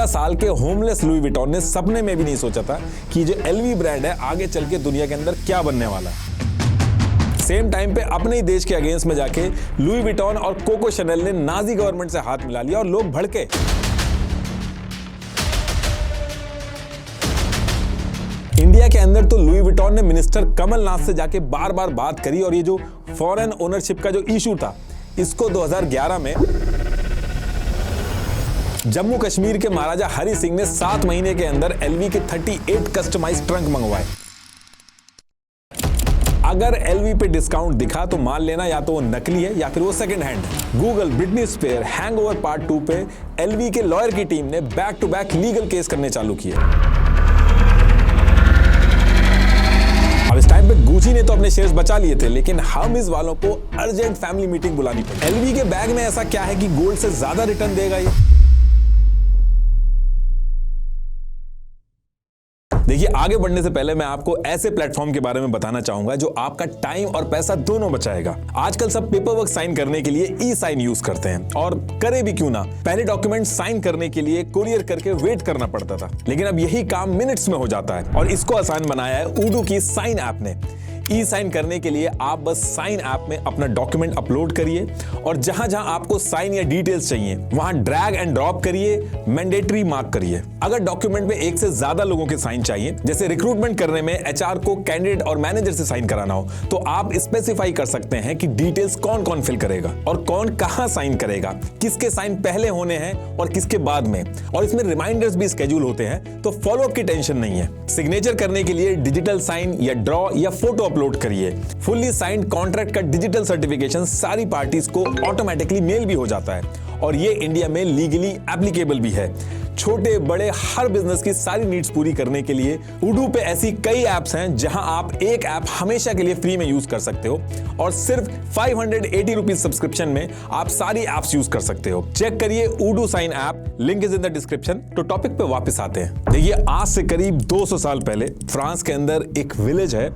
13 साल के homeless Louis Vuitton ने सपने में भी नहीं सोचा था कि जो एलवी ब्रांड है आगे चल के दुनिया के अंदर क्या बनने वाला है। सेम टाइम पे अपने ही देश के अगेंस्ट में जाके लुई विटॉन और कोको शनेल ने नाजी गवर्नमेंट से हाथ मिला लिया और लोग भड़के। इंडिया के अंदर तो लुई विटॉन ने मिनिस्टर कमलनाथ से जाके बार बार बात करी और ये जो फॉरेन ओनरशिप का जो इशू था इसको 2011 में जम्मू कश्मीर के महाराजा हरि सिंह ने 7 महीने के अंदर एलवी के 38 कस्टमाइज्ड ट्रंक मंगवाए। अगर एलवी पे डिस्काउंट दिखा तो मान लेना या तो वो नकली है या फिर वो second hand. Google, Britney Spears, Hangover part 2 पे एलवी के लॉयर की टीम ने back to back legal case करने चालू किए। अब इस टाइम पे गुची ने तो अपने शेयर्स बचा लिए थे, लेकिन हम इस वालों को अर्जेंट फैमिली मीटिंग बुलानी पड़ी। एलवी के बैग में ऐसा क्या है कि गोल्ड से ज्यादा रिटर्न देगा ये? देखिए, आगे बढ़ने से पहले मैं आपको ऐसे प्लेटफॉर्म के बारे में बताना चाहूंगा जो आपका टाइम और पैसा दोनों बचाएगा। आजकल सब पेपर वर्क साइन करने के लिए ई साइन यूज करते हैं, और करे भी क्यों ना। पहले डॉक्यूमेंट साइन करने के लिए कुरियर करके वेट करना पड़ता था, लेकिन अब यही काम मिनट्स में हो जाता है और इसको आसान बनाया है उडू की साइन ऐप ने। ई साइन करने के लिए आप बस साइन ऐप में अपना डॉक्यूमेंट अपलोड करिए और जहां जहां आपको साइन या डिटेल्स चाहिए वहां ड्रैग एंड ड्रॉप करिए, मैंडेटरी मार्क करिए। अगर डॉक्यूमेंट में एक से ज्यादा लोगों के साइन चाहिए, जैसे रिक्रूटमेंट करने में एचआर को कैंडिडेट और मैनेजर से साइन कराना हो, तो आप स्पेसिफाई कर सकते हैं कि डिटेल्स कौन कौन फिल करेगा और कौन कहां साइन करेगा, किसके साइन पहले होने हैं और किसके बाद में। और इसमें रिमाइंडर्स भी स्केड्यूल होते हैं, तो फॉलोअप की टेंशन नहीं है। सिग्नेचर करने के लिए डिजिटल साइन या ड्रॉ या फोटो अपलोड करिए। फुल्ली साइंड कॉन्ट्रैक्ट का डिजिटल सर्टिफिकेशन सारी पार्टीज को ऑटोमेटिकली मेल भी हो जाता है और ये इंडिया में लीगली एप्लीकेबल भी है। छोटे बड़े हर बिजनेस की सारी नीड्स पूरी करने के लिए उडू पे ऐसी कई एप्स हैं जहां आप एक ऐप हमेशा के लिए फ्री में यूज कर सकते हो और सिर्फ 580 रुपीज सब्सक्रिप्शन में आप सारी एप्स यूज कर सकते हो। चेक करिए उडू sign app, link is in the description. तो टॉपिक पे वापस आते हैं। देखिए, आज से करीब 200 साल पहले फ्रांस के अंदर एक विलेज है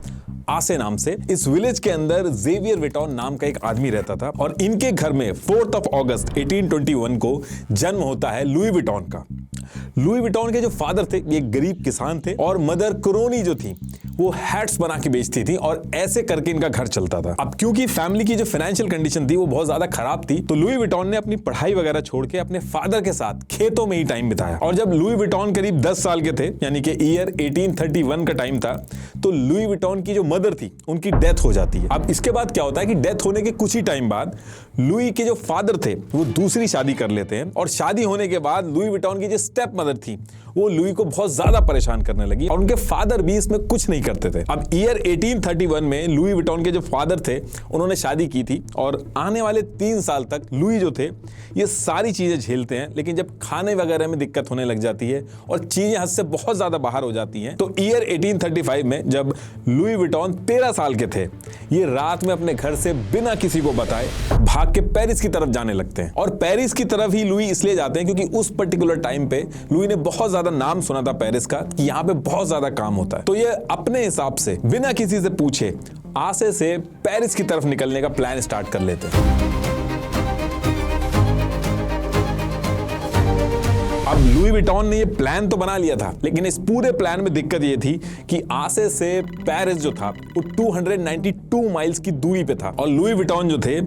आसे नाम से। इस विलेज के अंदर जेवियर विटॉन नाम का एक आदमी रहता था और इनके घर में 4 अगस्त 1821 को जन्म होता है लुई विटॉन का। लुई विटॉन के जो फादर थे ये गरीब किसान थे और मदर क्रोनी जो थी वो हैट्स बना के बेचती थी और ऐसे करके इनका घर चलता था। अब क्योंकि फैमिली की जो फाइनेंशियल कंडीशन थी वो बहुत ज्यादा खराब थी, तो लुई विटॉन ने अपनी पढ़ाई वगैरह छोड़ के अपने फादर के साथ खेतों में ही टाइम बिताया। और जब लुई विटॉन करीब 10 साल के थे, यानी कि ईयर 1831 का टाइम था, तो लुई विटॉन की जो मदर थी उनकी डेथ हो जाती है। अब इसके बाद क्या होता है कि डेथ होने के कुछ ही टाइम बाद लुई के जो फादर थे वो दूसरी शादी कर लेते हैं और शादी होने के बाद लुई विटॉन की जो स्टेप मदर थी वो लुई को बहुत ज्यादा परेशान करने लगी और उनके फादर भी इसमें कुछ नहीं करते थे। अब ईयर 1831 में लुई विटॉन के जो फादर थे उन्होंने शादी की थी और आने वाले 3 साल तक लुई जो थे ये सारी चीजें झेलते हैं, लेकिन जब खाने वगैरह में दिक्कत होने लग जाती है और चीजें हद से बहुत ज्यादा बाहर हो जाती हैं, तो ईयर 1835 में जब लुई विटॉन 13 साल के थे, ये रात में अपने घर से बिना किसी को बताए भाग के पेरिस की तरफ जाने लगते हैं। और पेरिस की तरफ ही लुई इसलिए जाते हैं क्योंकि उस पर्टिकुलर टाइम पे लुई ने बहुत ज्यादा नाम सुना था पेरिस का कि यहाँ पे बहुत ज्यादा काम होता है। तो ये अपने हिसाब से बिना किसी से पूछे आसे से पेरिस की तरफ निकलने का प्लान स्टार्ट कर लेते हैं। अब लुई विटॉन ने ये प्लान तो बना लिया था, लेकिन इस पूरे प्लान में दिक्कत ये थी कि आसे से पेरिस जो था वो 292 माइल्स की दूरी पे था और लुई विटॉन जो थे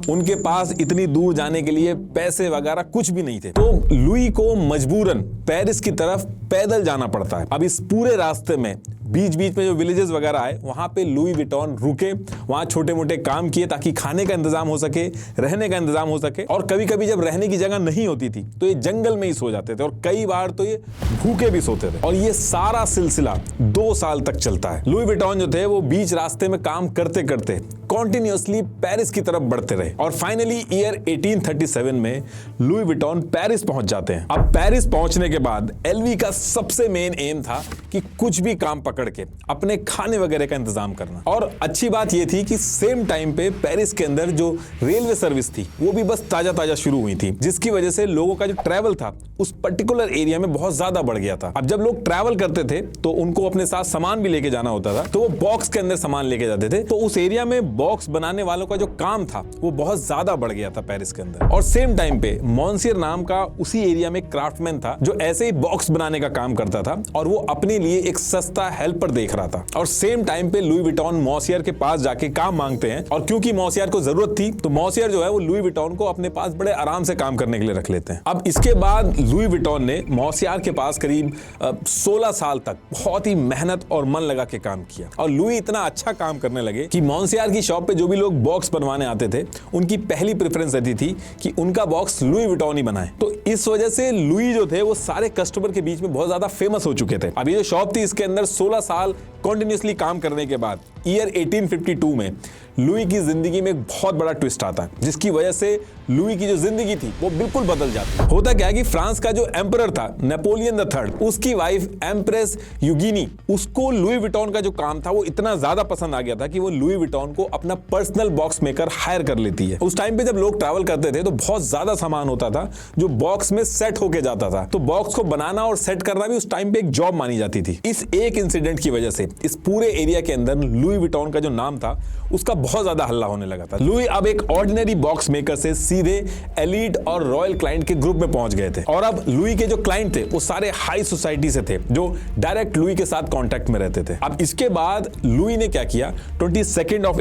उनके पास इतनी दूर जाने के लिए पैसे वगैरह कुछ भी नहीं थे। तो लुई को मजबूरन पेरिस की तरफ पैदल जाना पड़ता है। अब इस पूरे रास्ते में बीच बीच में जो विलेजेस वगैरह आए वहां पे लुई विटॉन रुके, वहां छोटे मोटे काम किए ताकि खाने का इंतजाम हो सके, रहने का इंतजाम हो सके। और कभी कभी जब रहने की जगह नहीं होती थी तो ये जंगल में ही सो जाते थे और कई बार तो ये भूखे भी सोते थे। और ये सारा सिलसिला 2 साल तक चलता है। लुई विटॉन जो थे वो बीच रास्ते में काम करते करते कॉन्टिन्यूअसली पेरिस की तरफ बढ़ते रहे और फाइनली ईयर 1837 में लुई विटॉन पेरिस पहुंच जाते हैं। अब पेरिस पहुंचने के बाद एलवी का सबसे मेन एम था कि कुछ भी काम पकड़ के अपने खाने वगैरह का इंतजाम करना। और अच्छी बात यह थी कि सेम टाइम पे पेरिस के अंदर जो रेलवे सर्विस थी वो भी बस ताजा ताजा शुरू हुई थी, जिसकी वजह से लोगों का जो ट्रैवल था उस पर्टिकुलर एरिया में बहुत ज्यादा बढ़ गया था। अब जब लोग ट्रैवल करते थे तो उनको अपने साथ सामान भी लेके जाना होता था, तो वो बॉक्स के अंदर सामान लेके जाते थे। तो उस एरिया में बॉक्स बनाने वालों का जो काम था वो बहुत ज्यादा बढ़ गया था पेरिस के अंदर। और सेम टाइम पे मॉन्सियर नाम का उसी एरिया में क्राफ्टमैन था जो ऐसे ही बॉक्स बनाने का काम करता था और वो अपने लिए एक सस्ता हेल्पर देख रहा था। और सेम टाइम पे लुई विटॉन मॉसियर के पास जाके काम मांगते हैं और क्योंकि मॉसियर को जरूरत थी तो मॉसियर जो है वो लुई विटॉन को अपने पास बड़े आराम से काम करने के लिए रख लेते हैं। अब इसके बाद लुई विटॉन ने मॉसियर के पास करीब 16 साल तक बहुत ही मेहनत और मन लगा के काम किया और लुई इतना अच्छा काम करने लगे कि मॉन्सियर की शॉप पे जो भी लोग बॉक्स बनवाने आते थे उनकी पहली प्रेफरेंस रहती थी कि उनका बॉक्स लुई विटॉन ही बनाए। तो इस वजह से लुई जो थे वो सारे कस्टमर के बीच में बहुत ज्यादा फेमस हो चुके थे। अब ये जो शॉप थी इसके अंदर 16 साल कंटिन्यूअसली काम करने के बाद ईयर 1852 में लुई की जिंदगी में एक बहुत बड़ा ट्विस्ट आता है जिसकी वजह से लुई की जो जिंदगी थी वो बिल्कुल बदल जाती है। होता क्या है कि फ्रांस का जो एम्परर था नेपोलियन द थर्ड, उसकी वाइफ एम्प्रेस यूगिनी, उसको लुई विटॉन का जो काम था वो इतना ज्यादा पसंद आ गया था कि वो लुई विटॉन को अपना पर्सनल बॉक्स मेकर हायर कर लेती है। उस टाइम पे जब लोग ट्रैवल करते थे तो बहुत ज्यादा सामान होता था जो बॉक्स में सेट होके जाता था, तो बॉक्स को बनाना और सेट करना भी उस टाइम पे एक जॉब मानी जाती थी। इस एक इंसिडेंट की वजह से इस पूरे एरिया के अंदर लुई विटॉन का जो नाम था उसका बहुत ज्यादा हल्ला होने लगा था। लुई अब एक ऑर्डिनरी बॉक्स मेकर से सीधे एलीट और रॉयल क्लाइंट के ग्रुप में पहुंच गए थे और अब लुई के जो क्लाइंट थे वो सारे हाई सोसाइटी से थे जो डायरेक्ट लुई के साथ कांटेक्ट में रहते थे। अब इसके बाद लुई ने क्या किया, 22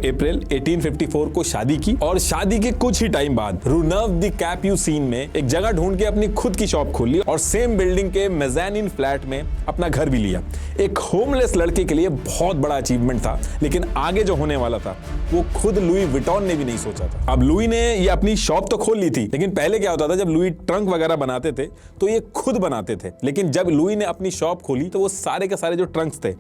अप्रैल 1854 को शादी की और शादी के कुछ ही टाइम बाद रूनर्व द कैप्यूसीन में एक जगह ढूंढ के अपनी खुद की शॉप खोल ली और सेम बिल्डिंग के मेज़ानिन फ्लैट में अपना घर भी लिया। एक होमलेस लड़के के लिए बहुत बड़ा अचीवमेंट था, लेकिन आगे जो होने वाला था वो खुद लुई विटॉन ने भी नहीं सोचा था। अब लुई ने ये अपनी शॉप तो खोल ली थी, लेकिन पहले क्या होता था जब लुई ट्रंक वगैरह बनाते थे तो ये खुद बनाते थे, लेकिन जब लुई ने अपनी शॉप खोली तो वो सारे के सारे जो ट्रंक्स थे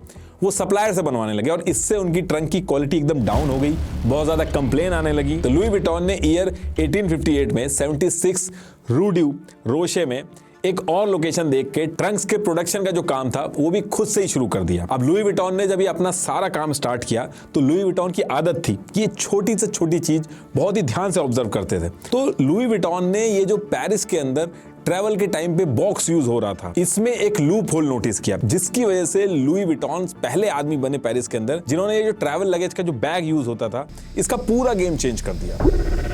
वो सप्लायर से बनवाने लगे और इससे उनकी ट्रंक की क्वालिटी एकदम डाउन हो गई, बहुत ज्यादा कंप्लेन आने लगी। तो लुई विटॉन ने ईयर 1858 में 76 रू ड्यू रोशे में एक और लोकेशन देख के ट्रंक्स के प्रोडक्शन का जो काम था वो भी खुद से ही शुरू कर दिया। अब लुई विटॉन ने जब ये अपना सारा काम स्टार्ट किया तो लुई विटॉन की आदत थी कि ये छोटी से छोटी चीज बहुत ही ध्यान से ऑब्जर्व करते थे। तो लुई विटॉन ने ये जो पेरिस के अंदर ट्रैवल के टाइम पे बॉक्स यूज हो रहा था इसमें एक लूप होल नोटिस किया, जिसकी वजह से लुई विटॉन पहले आदमी बने पेरिस के अंदर जिन्होंने ये जो ट्रैवल लगेज का जो बैग यूज होता था इसका पूरा गेम चेंज कर दिया।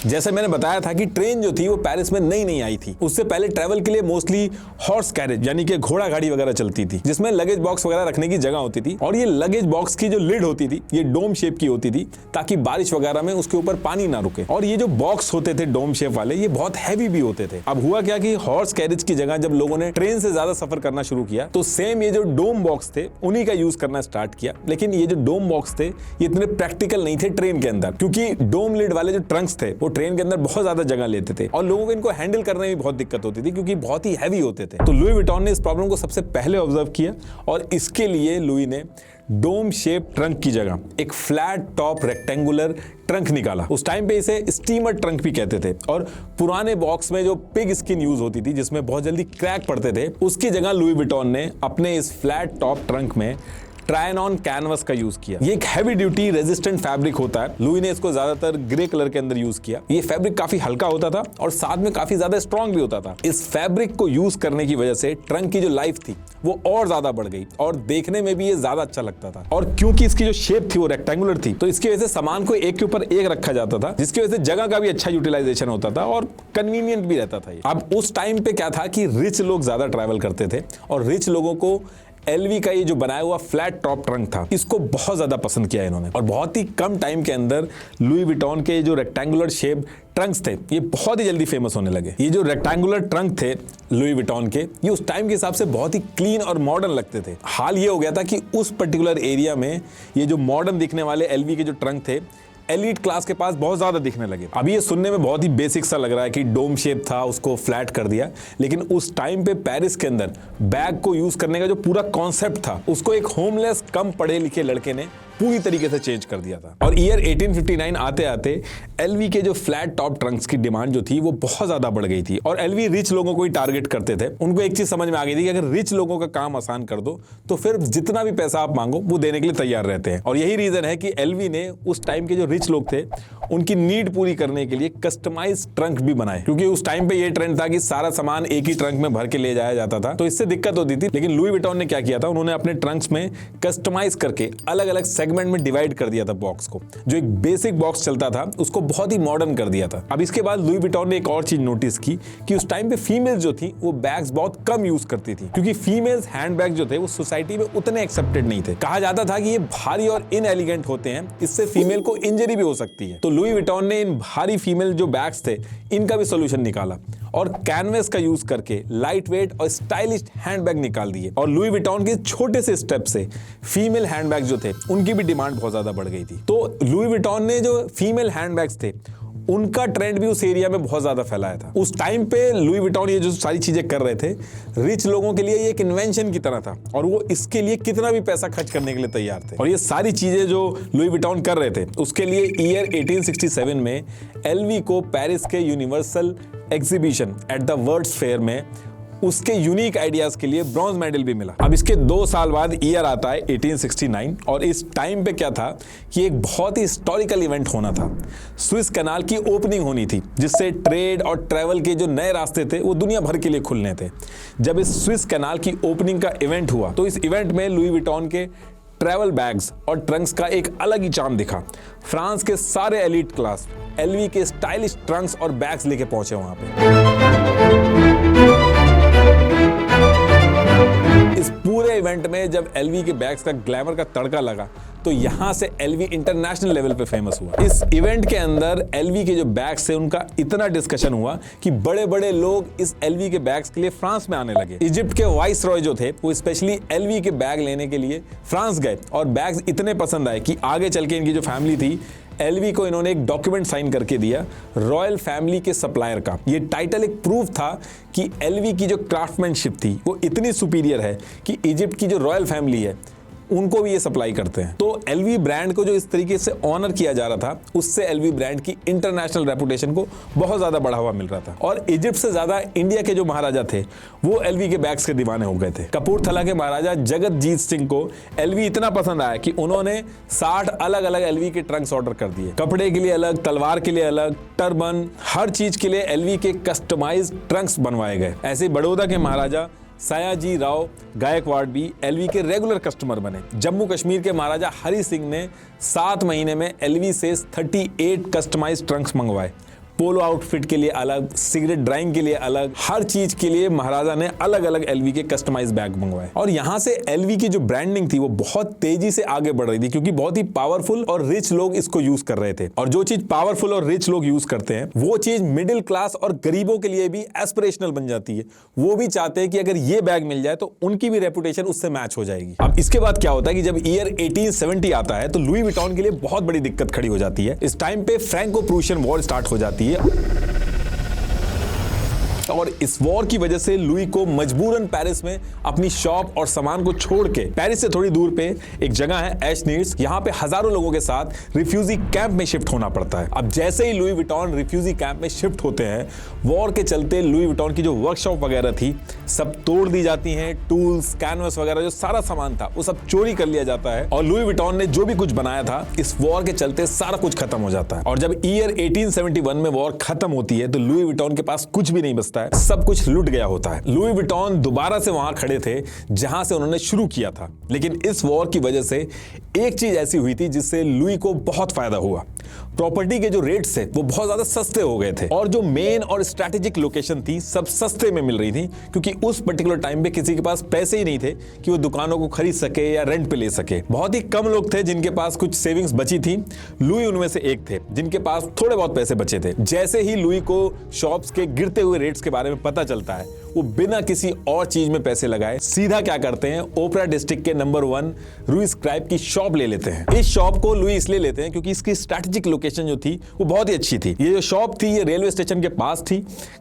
जैसे मैंने बताया था कि ट्रेन जो थी वो पेरिस में नई आई थी, उससे पहले ट्रैवल के लिए मोस्टली हॉर्स कैरेज यानी कि घोड़ा गाड़ी वगैरह चलती थी जिसमें लगेज बॉक्स वगैरह रखने की जगह होती थी और ये लगेज बॉक्स की जो लिड होती थी ये डोम शेप की होती थी ताकि बारिश वगैरह में उसके ऊपर पानी ना रुके। और ये जो बॉक्स होते थे डोम शेप वाले ये बहुत हैवी भी होते थे। अब हुआ क्या कि हॉर्स कैरेज की जगह जब लोगों ने ट्रेन से ज्यादा सफर करना शुरू किया तो सेम ये जो डोम बॉक्स थे उन्हीं का यूज करना स्टार्ट किया, लेकिन ये जो डोम बॉक्स थे ये इतने प्रैक्टिकल नहीं थे ट्रेन के अंदर, क्योंकि डोम लिड वाले जो ट्रंक्स थे वो ट्रेन के अंदर बहुत ज्यादा जगह लेते थे और लोगों को इनको हैंडल करने में बहुत दिक्कत होती थी क्योंकि बहुत ही हैवी होते थे। तो लुई विटॉन ने इस प्रॉब्लम को सबसे पहले ऑब्जर्व किया और इसके लिए लुई ने डोम शेप ट्रंक की जगह एक फ्लैट टॉप रेक्टेंगुलर ट्रंक निकाला। उस टाइम पे इसे स्टीमर ट्रंक भी कहते थे और पुराने बॉक्स में जो पिग स्किन यूज होती थी जिसमें बहुत जल्दी क्रैक पड़ते थे उसकी जगह लुई विटॉन ने अपने इस फ्लैट टॉप ट्रंक में ट्रायन कैनवस का यूज किया। ये एक हैवी ड्यूटी रेजिस्टेंट फैब्रिक होता है, लुई ने इसको ज्यादातर ग्रे कलर के अंदर यूज किया। ये फैब्रिक काफी हल्का होता था और साथ में काफी ज्यादा स्ट्रॉन्ग भी होता था। इस फैब्रिक को यूज करने की वजह से ट्रंक की जो लाइफ थी वो और ज्यादा बढ़ गई और देखने में भी ये ज्यादा अच्छा लगता था। और क्योंकि इसकी जो शेप थी वो रेक्टेंगुलर थी तो इसकी वजह से सामान को एक के ऊपर एक रखा जाता था, जिसकी वजह से जगह का भी अच्छा यूटिलाइजेशन होता था और कन्वीनियंट भी रहता था। अब उस टाइम पे क्या था कि रिच लोग ज्यादा ट्रैवल करते थे और रिच लोगों को एलवी का ये जो बनाया हुआ फ्लैट टॉप ट्रंक था इसको बहुत ज्यादा पसंद किया इन्होंने और बहुत ही कम टाइम के अंदर लुई विटॉन के जो रेक्टेंगुलर शेप ट्रंक्स थे ये बहुत ही जल्दी फेमस होने लगे। ये जो रेक्टेंगुलर ट्रंक थे लुई विटॉन के ये उस टाइम के हिसाब से बहुत ही क्लीन और मॉडर्न लगते थे। हाल ये हो गया था कि उस पर्टिकुलर एरिया में ये जो मॉडर्न दिखने वाले एलवी के जो ट्रंक थे एलीट क्लास के पास बहुत ज्यादा दिखने लगे। अभी ये सुनने में बहुत ही बेसिक सा लग रहा है कि डोम शेप था उसको फ्लैट कर दिया, लेकिन उस टाइम पे पेरिस के अंदर बैग को यूज करने का जो पूरा कॉन्सेप्ट था उसको एक होमलेस कम पढ़े लिखे लड़के ने पूरी तरीके से चेंज कर दिया था। और ईयर 1859 आते आते एलवी के जो फ्लैट टॉप ट्रंक्स की डिमांड जो थी वो बहुत ज्यादा बढ़ गई थी और एलवी रिच लोगों को ही टारगेट करते थे। उनको एक चीज समझ में आ गई थी कि अगर रिच लोगों का काम आसान कर दो तो फिर जितना भी पैसा आप मांगो वो देने के लिए तैयार रहते हैं। और यही रीजन है कि एलवी ने उस टाइम के जो रिच लोग थे उनकी नीड पूरी करने के लिए कस्टमाइज ट्रंक भी बनाए, क्योंकि उस टाइम पे ये ट्रेंड था कि सारा सामान एक ही ट्रंक में भर के ले जाया जाता था, तो इससे दिक्कत होती थी। लेकिन लुई विटॉन ने क्या किया था, उन्होंने अपने ट्रंक्स में कस्टमाइज करके अलग अलग सेगमेंट में डिवाइड कर दिया था बॉक्स को। जो एक बेसिक बॉक्स चलता था उसको बहुत ही मॉडर्न कर दिया था। अब इसके बाद लुई विटॉन ने एक और चीज नोटिस की कि उस टाइम पे फीमेल जो थी वो बैग्स बहुत कम यूज करती थी, क्योंकि फीमेल्स हैंडबैग जो थे वो सोसाइटी में उतने एक्सेप्टेड नहीं थे। कहा जाता था कि ये भारी और इनएलिगेंट होते हैं, इससे फीमेल को इंजरी भी हो सकती है। तो लुई विटॉन ने इन भारी फीमेल जो बैग्स थे इनका भी सोल्यूशन निकाला और कैनवस का यूज करके लाइट वेट और स्टाइलिश हैंडबैग निकाल दिए। और लुई विटॉन के छोटे से स्टेप से फीमेल हैंडबैग जो थे उनकी भी डिमांड बहुत ज्यादा बढ़ गई थी। तो लुई विटॉन ने जो फीमेल हैंडबैग्स थे उनका ट्रेंड भी उस एरिया में बहुत ज्यादा फैलाया था। उस टाइम पे लुई विटॉन ये जो सारी चीजें कर रहे थे, रिच लोगों के लिए ये एक इन्वेंशन की तरह था और वो इसके लिए कितना भी पैसा खर्च करने के लिए तैयार थे। और ये सारी चीजें जो लुई विटॉन कर रहे थे उसके लिए ईयर 1867 में एलवी को पेरिस के universal exhibition at the world's fair में उसके यूनिक आइडियाज के लिए ब्रॉन्ज मेडल भी मिला। अब इसके 2 साल बाद ईयर आता है 1869 और इस टाइम पे क्या था कि एक बहुत ही हिस्टोरिकल इवेंट होना था। स्विस कैनाल की ओपनिंग होनी थी, जिससे ट्रेड और ट्रैवल के जो नए रास्ते थे वो दुनिया भर के लिए खुलने थे। जब इस स्विस कैनाल की ओपनिंग का इवेंट हुआ तो इस इवेंट में लुई विटॉन के ट्रैवल बैग्स और ट्रंक्स का एक अलग ही चार्म दिखा। फ्रांस के सारे एलीट क्लास एलवी के स्टाइलिश ट्रंक्स और बैग्स लेके पहुंचे वहां पे। इस पूरे इवेंट में जब एलवी के बैग्स का ग्लैमर का तड़का लगा तो यहां से एलवी इंटरनेशनल लेवल पे फेमस हुआ। इस इवेंट के अंदर एलवी के जो बैग्स थे उनका इतना डिस्कशन हुआ कि बड़े बड़े लोग इस एलवी के बैग्स के लिए फ्रांस में आने लगे। इजिप्ट के वाइस रॉय जो थे वो स्पेशली एलवी के बैग लेने के लिए फ्रांस गए और बैग्स इतने पसंद आए कि आगे चल के इनकी जो फैमिली थी एलवी को इन्होंने एक डॉक्यूमेंट साइन करके दिया रॉयल फैमिली के सप्लायर का। ये टाइटल एक प्रूफ था कि एलवी की जो क्राफ्टमैनशिप थी वो इतनी सुपीरियर है कि इजिप्ट की जो रॉयल फैमिली है उनको भी ये सप्लाई करते हैं। तो एलवी ब्रांड को जो इस तरीके से ऑनर किया जा रहा था उससे एलवी ब्रांड की इंटरनेशनल रेपुटेशन को बहुत ज्यादा बढ़ावा मिल रहा था। और इजिप्ट से ज्यादा इंडिया के जो महाराजा थे वो एलवी के बैग्स के दीवाने हो गए थे। कपूरथला के महाराजा जगतजीत सिंह को एलवी इतना पसंद आया कि उन्होंने 60 अलग अलग एलवी के ट्रंक्स ऑर्डर कर दिए। कपड़े के लिए अलग, तलवार के लिए अलग, टर्बन, हर चीज के लिए एलवी के कस्टमाइज्ड ट्रंक्स बनवाए गए। ऐसे बड़ौदा के महाराजा सयाजी राव गायकवाड़ भी एलवी के रेगुलर कस्टमर बने। जम्मू कश्मीर के महाराजा हरि सिंह ने 7 महीने में एलवी से 38 कस्टमाइज्ड ट्रंक्स मंगवाए। पोलो आउटफिट के लिए अलग, सिगरेट ड्राइंग के लिए अलग, हर चीज के लिए महाराजा ने अलग अलग एलवी के कस्टमाइज्ड बैग मंगवाए। और यहां से एलवी की जो ब्रांडिंग थी वो बहुत तेजी से आगे बढ़ रही थी, क्योंकि बहुत ही पावरफुल और रिच लोग इसको यूज कर रहे थे। और जो चीज पावरफुल और रिच लोग यूज करते हैं वो चीज मिडिल क्लास और गरीबों के लिए भी एस्पिरेशनल बन जाती है। वो भी चाहते हैं कि अगर ये बैग मिल जाए तो उनकी भी रेपुटेशन उससे मैच हो जाएगी। अब इसके बाद क्या होता है कि जब ईयर 1870 आता है तो लुई विटॉन के लिए बहुत बड़ी दिक्कत खड़ी हो जाती है। इस टाइम पे फ्रैंको प्रूशियन वॉर स्टार्ट हो जाती है और इस वॉर की वजह से लुई को मजबूरन पेरिस में अपनी शॉप और सामान को छोड़ के पेरिस से थोड़ी दूर पे एक जगह है एशनीड्स, यहाँ पे हजारों लोगों के साथ रिफ्यूजी कैंप में शिफ्ट होना पड़ता है। अब जैसे ही लुई विटॉन रिफ्यूजी कैंप में शिफ्ट होते हैं, वॉर के चलते लुई विटॉन की जो वर्कशॉप वगैरह थी सब तोड़ दी जाती हैं। टूल्स, कैनवस वगैरह जो सारा सामान था वो सब चोरी कर लिया जाता है और लुई विटॉन ने जो भी कुछ बनाया था इस वॉर के चलते सारा कुछ खत्म हो जाता है। और जब ईयर 1871 में वॉर खत्म होती है तो लुई विटॉन के पास कुछ भी नहीं बचता है, सब कुछ लूट गया होता है। लुई विटॉन दोबारा से वहां खड़े थे जहां से उन्होंने शुरू किया था। लेकिन इस वॉर की वजह से एक चीज ऐसी हुई थी जिससे लुई को बहुत फायदा हुआ। प्रॉपर्टी के जो रेट्स थे वो बहुत ज्यादा सस्ते हो गए थे और जो मेन और स्ट्रैटेजिक लोकेशन थी सब सस्ते में मिल रही थी, क्योंकि उस पर्टिकुलर टाइम पे किसी के पास पैसे ही नहीं थे कि वो दुकानों को खरीद सके या रेंट पे ले सके। बहुत ही कम लोग थे जिनके पास कुछ सेविंग्स बची थी। लुई उनमें से एक थे जिनके पास थोड़े बहुत पैसे बचे थे। जैसे ही लुई को शॉप्स के गिरते हुए रेट्स के बारे में पता चलता है, वो बिना किसी और चीज में पैसे लगाए सीधा क्या करते हैं, ओपरा डिस्ट्रिक्ट के नंबर 1 रूई स्क्राइब की शॉप ले लेते हैं। इस शॉप को लुई इसलिए लेते हैं क्योंकि इसकी स्ट्रैटेजिक लोकेशन जो थी वो बहुत ही अच्छी थी। ये जो शॉप थी ये रेलवे स्टेशन के पास थी।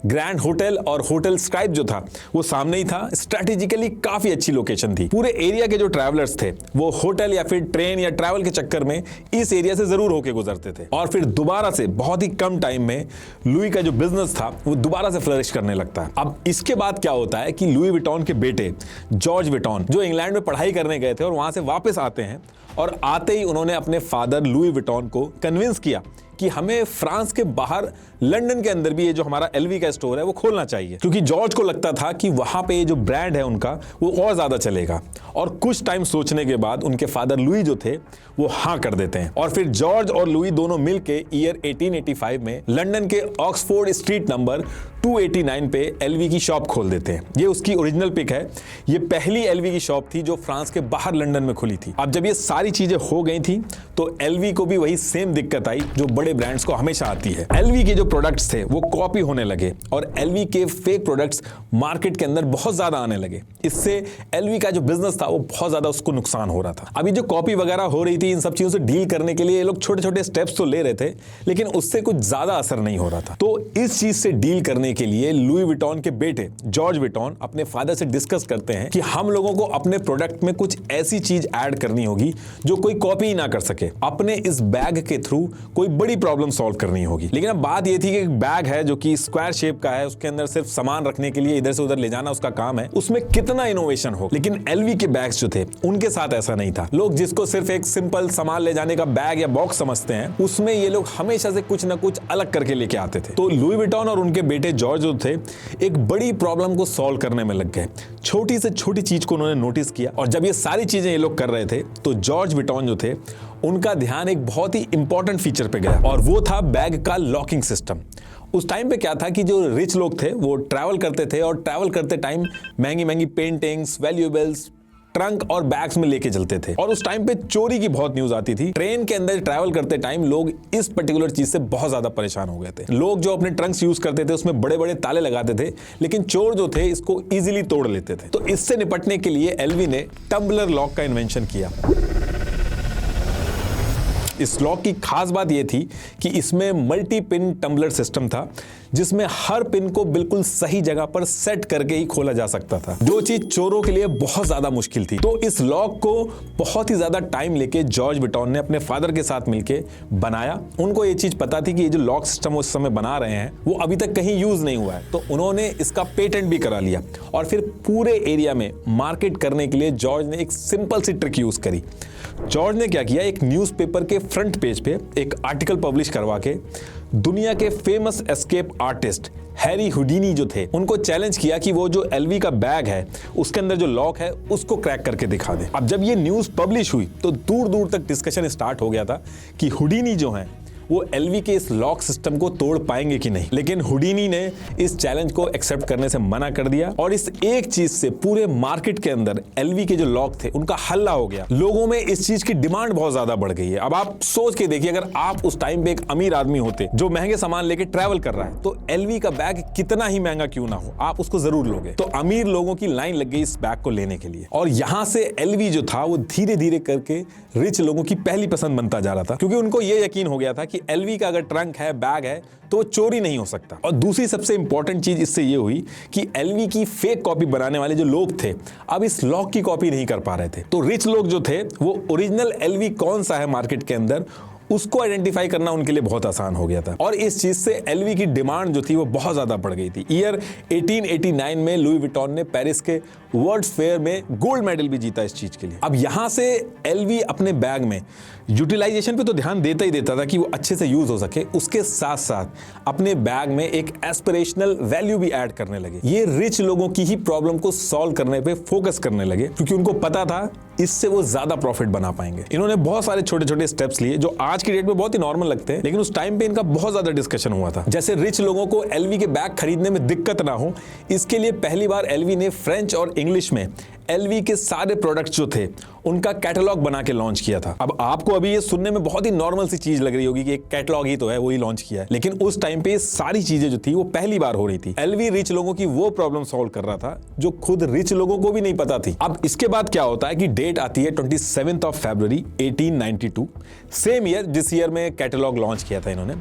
ग्रैंड होटल और होटल स्क्राइब जो था वो सामने ही था। स्ट्रैटेजिकली काफी अच्छी लोकेशन थी। पूरे एरिया के जो ट्रैवलर्स थे वो होटल या फिर ट्रेन या ट्रैवल के चक्कर में इस एरिया से जरूर होके गुजरते थे और फिर दोबारा से बहुत ही कम टाइम में लुई का जो बिजनेस था वो दोबारा से फ्लरिश करने लगता है। अब इसके बाद क्या होता है कि लुई विटॉन के बेटे जॉर्ज विटॉन जो इंग्लैंड में पढ़ाई करने गए थे और वहां से वापस आते हैं और आते ही उन्होंने अपने फादर लुई विटॉन को कन्विंस किया कि हमें फ्रांस के बाहर लंदन के अंदर भी ये जो हमारा एलवी का स्टोर है वो खोलना चाहिए, क्योंकि जॉर्ज को लगता था कि वहां पे ये जो ब्रांड है उनका वो और ज्यादा चलेगा। और कुछ टाइम सोचने के बाद उनके फादर लुई जो थे वो हाँ कर देते हैं और फिर जॉर्ज और लुई दोनों मिलके ईयर 1885 में लंदन के ऑक्सफोर्ड स्ट्रीट नंबर 289 पे एलवी की शॉप खोल देते हैं। ये उसकी ओरिजिनल पिक है। ये पहली एलवी की शॉप थी जो फ्रांस के बाहर लंदन में खुली थी। अब जब ये सारी चीजें हो गई थी तो एलवी को भी वही सेम दिक्कत आई जो बड़े ब्रांड्स को हमेशा आती है। एलवी के जो प्रोडक्ट्स थे वो कॉपी होने लगे और एलवी के फेक प्रोडक्ट्स मार्केट के अंदर बहुत ज्यादा आने लगे। इससे एलवी का जो बिजनेस था वो बहुत ज्यादा उसको नुकसान हो रहा था। अभी जो कॉपी वगैरह हो रही थी, इन सब चीजों से डील करने के लिए ये लोग छोटे छोटे स्टेप्स तो ले रहे थे, लेकिन उससे कुछ ज्यादा असर नहीं हो रहा था। तो इस चीज से डील करने के लिए लुई विटॉन के बेटे जॉर्ज विटॉन अपने फादर से डिस्कस करते हैं कि हम लोगों को अपने प्रोडक्ट में कुछ ऐसी चीज ऐड करनी होगी जो कोई कॉपी ही ना कर सके। अपने इस बैग के थ्रू कोई बड़ी प्रॉब्लम सॉल्व करनी होगी। लेकिन अब बात यह थी कि एक बैग है जो कि स्क्वायर शेप का है, उसके अंदर सिर्फ सामान रखने के लिए इधर से उधर ले जाना उसका काम है, उसमें कितना इनोवेशन हो। लेकिन एलवी के बैग्स जो थे उनके साथ ऐसा नहीं था। लोग जिसको सिर्फ एक सिंपल सामान ले जाने का बैग या बॉक्स समझते हैं, उसमें ये लोग हमेशा से कुछ ना कुछ अलग करके लेके आते थे। तो लुई विटॉन और उनके बेटे जॉर्ज जो थे एक बड़ी प्रॉब्लम को सॉल्व करने में लग गए। छोटी से छोटी चीज को उन्होंने नोटिस किया और जब ये सारी चीजें ये लोग कर रहे थे तो जॉर्ज विटॉन जो थे उनका ध्यान एक बहुत ही इंपॉर्टेंट फीचर पे गया और वो था बैग का लॉकिंग सिस्टम। उस टाइम पे क्या था कि जो रिच लोग थे वो ट्रैवल करते थे और ट्रैवल करते टाइम महंगी महंगी पेंटिंग्स, वैल्यूएबल्स ट्रंक और बैग्स में लेके चलते थे और उस टाइम पे चोरी की बहुत न्यूज आती थी। ट्रेन के अंदर ट्रैवल करते टाइम लोग इस पर्टिकुलर चीज से बहुत ज्यादा परेशान हो गए थे। लोग जो अपने ट्रंक्स यूज करते थे उसमें बड़े बड़े ताले लगाते थे, लेकिन चोर जो थे इसको इजीली तोड़ लेते थे। तो इससे निपटने के लिए एलवी ने टम्बलर लॉक का इन्वेंशन किया। इस लॉक की खास बात यह थी कि इसमें मल्टी पिन टम्बलर सिस्टम था जिसमें हर पिन को बिल्कुल सही जगह पर सेट करके ही खोला जा सकता था, जो चीज चोरों के लिए बहुत ज्यादा मुश्किल थी। तो इस लॉक को बहुत ही ज्यादा टाइम लेके जॉर्ज विटॉन ने अपने फादर के साथ मिलके बनाया। उनको ये चीज पता थी कि ये जो लॉक सिस्टम उस समय बना रहे हैं वो अभी तक कहीं यूज नहीं हुआ है, तो उन्होंने इसका पेटेंट भी करा लिया और फिर पूरे एरिया में मार्केट करने के लिए जॉर्ज ने एक सिंपल सी ट्रिक यूज करी। जॉर्ज ने क्या किया, एक न्यूज़पेपर के फ्रंट पेज पे एक आर्टिकल पब्लिश करवा के दुनिया के famous escape artist Harry Houdini जो थे उनको चैलेंज किया कि वो जो एलवी का बैग है उसके अंदर जो लॉक है उसको क्रैक करके दिखा दे। अब जब ये न्यूज़ पब्लिश हुई तो दूर दूर तक डिस्कशन स्टार्ट हो गया था कि हुडीनी जो है वो एलवी के इस लॉक सिस्टम को तोड़ पाएंगे कि नहीं। लेकिन हुडीनी ने इस चैलेंज को एक्सेप्ट करने से मना कर दिया और इस एक चीज से पूरे मार्केट के अंदर एलवी के जो लॉक थे उनका हल्ला हो गया। लोगों में इस चीज की डिमांड बहुत ज्यादा बढ़ गई है। अब आप सोच के देखिए, अगर आप उस टाइम पे एक अमीर आदमी होते जो महंगे सामान लेके ट्रैवल कर रहा है तो एलवी का बैग कितना ही महंगा क्यों ना हो आप उसको जरूर लोगे। तो अमीर लोगों की लाइन लग गई इस बैग को लेने के लिए और यहां से एलवी जो था वो धीरे धीरे करके रिच लोगों की पहली पसंद बनता जा रहा था, क्योंकि उनको ये यकीन हो गया था कि एलवी का अगर ट्रंक है, बैग है तो वो चोरी नहीं हो सकता। और दूसरी सबसे इंपॉर्टेंट चीज इससे ये हुई कि एलवी की फेक कॉपी बनाने वाले जो लोग थे अब इस लॉक की कॉपी नहीं कर पा रहे थे। तो रिच लोग जो थे वो ओरिजिनल एलवी कौन सा है मार्केट के अंदर उसको आइडेंटिफाई करना उनके लिए बहुत आसान हो गया था और इस चीज से एलवी की डिमांड जो थी वो बहुत ज्यादा बढ़ गई थी। ईयर 1889 में लुई विटॉन ने पेरिस के वर्ल्ड्स फेयर में गोल्ड मेडल भी जीता इस चीज के लिए। अब यहां से एलवी अपने बैग में यूटिलाइजेशन पे तो ध्यान देता ही देता था कि वो अच्छे से यूज हो सके, उसके साथ साथ अपने बैग में एक एस्पिरेशनल वैल्यू भी ऐड करने लगे। ये रिच लोगों की ही प्रॉब्लम को सॉल्व करने पे फोकस करने लगे, क्योंकि उनको पता था इससे वो ज्यादा प्रॉफिट बना पाएंगे। इन्होंने बहुत सारे छोटे छोटे स्टेप्स लिए जो आज की डेट में बहुत ही नॉर्मल लगते हैं, लेकिन उस टाइम पे इनका बहुत ज्यादा डिस्कशन हुआ था। जैसे रिच लोगों को एलवी के बैग खरीदने में दिक्कत ना हो, इसके लिए पहली बार एलवी ने फ्रेंच और इंग्लिश में एलवी के सारे प्रोडक्ट्स जो थे उनका कैटलॉग बना के लॉन्च किया था। अब आपको अभी ये सुनने में बहुत ही नॉर्मल सी चीज लग रही होगी कि एक कैटलॉग ही तो है, वही लॉन्च किया है, लेकिन उस टाइम पे सारी चीजें जो थी वो पहली बार हो रही थी। एलवी रिच लोगों की वो प्रॉब्लम सॉल्व कर रहा था जो खुद रिच लोगों को भी नहीं पता थी। अब इसके बाद क्या होता है कि डेट आती है 27 फरवरी 1892, सेम ईयर जिस ईयर में कैटलॉग लॉन्च किया था इन्होंने।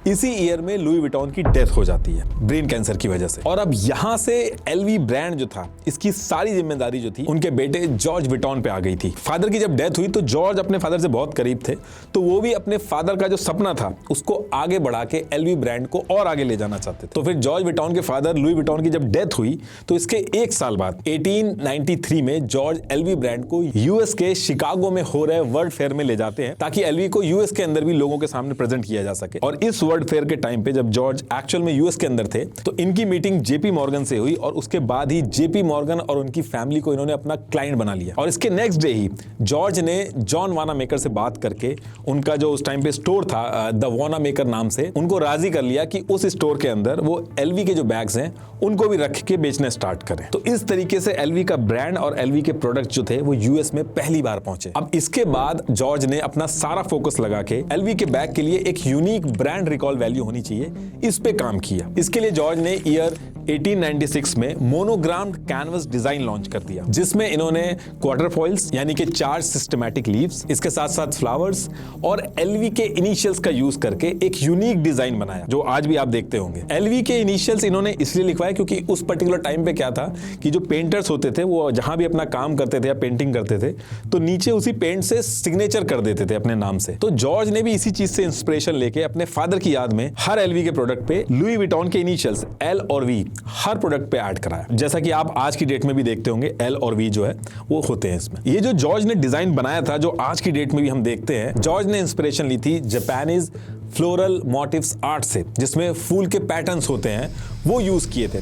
इसी ईयर में लुई विटॉन की डेथ हो जाती है ब्रेन कैंसर की वजह से। और अब यहां से एलवी ब्रांड जो था, इसकी सारी जिम्मेदारी जो थी उनके बेटे जॉर्ज विटॉन पे आ गई थी। फादर की जब डेथ हुई तो जॉर्ज अपने फादर से बहुत करीब थे, तो वो भी अपने फादर का जो सपना था उसको आगे बढ़ा के एलवी ब्रांड को और आगे ले जाना चाहते थे। तो फिर जॉर्ज विटॉन के फादर लुई विटॉन की जब डेथ हुई तो इसके एक साल बाद 1893 में जॉर्ज एलवी ब्रांड को यूएस के शिकागो में हो रहे वर्ल्ड फेयर में ले जाते हैं, ताकि एलवी को यूएस के अंदर भी लोगों के सामने प्रेजेंट किया जा सके। और इस वर्ल्ड फेयर के टाइम पे जब जॉर्ज एक्चुअल में यूएस के अंदर थे तो इनकी मीटिंग जेपी मॉर्गन से हुई, और उसके बाद ही जेपी मॉर्गन और उनकी फैमिली को इन्होंने अपना क्लाइंट बना लिया। और इसके नेक्स्ट डे ही जॉर्ज ने जॉन वानामेकर से बात करके उनका जो उस टाइम पे स्टोर था द वानामेकर नाम से, उनको राजी कर लिया कि उस स्टोर के अंदर वो एलवी के जो बैग्स हैं उनको भी रख के बेचने स्टार्ट करें। तो इस तरीके से एलवी का ब्रांड और एलवी के प्रोडक्ट जो थे वो यूएस में पहली बार पहुंचे। अब इसके बाद जॉर्ज ने अपना सारा फोकस लगा के एलवी के बैग के लिए एक यूनिक ब्रांड रिकॉल वैल्यू होनी चाहिए, इस पे काम किया। इसके लिए जॉर्ज ने ईयर 1896 में मोनोग्राम्ड कैनवस डिजाइन लॉन्च कर दिया, जिसमें इन्होंने क्वार्टर फॉइल्स यानी कि 4 सिस्टमैटिक लीव्स, इसके साथ साथ फ्लावर्स और एलवी के इनिशियल्स का यूज करके एक यूनिक डिजाइन बनाया जो आज भी आप देखते होंगे। एलवी के इनिशियल्स इन्होंने इसलिए लिखवाए क्योंकि उस पर्टिकुलर टाइम पे क्या था कि जो पेंटर्स होते थे वो जहां भी अपना काम करते थे या पेंटिंग करते थे तो नीचे उसी पेंट से सिग्नेचर कर देते थे अपने नाम से। तो जॉर्ज ने भी इसी चीज से इंस्पिरेशन लेके अपने फादर की याद में हर एलवी के प्रोडक्ट पे लुई विटॉन के इनिशियल्स एल और वी हर प्रोडक्ट पे ऐड कराया, जैसा कि आप आज की डेट में भी देखते होंगे एल और वी जो है वो होते हैं इसमें। ये जो जॉर्ज ने डिजाइन बनाया था जो आज की डेट में भी हम देखते हैं, जॉर्ज ने इंस्पिरेशन ली थी जापानीज फ्लोरल मोटिव्स आर्ट से, जिसमें फूल के पैटर्न्स होते हैं वो यूज किए थे,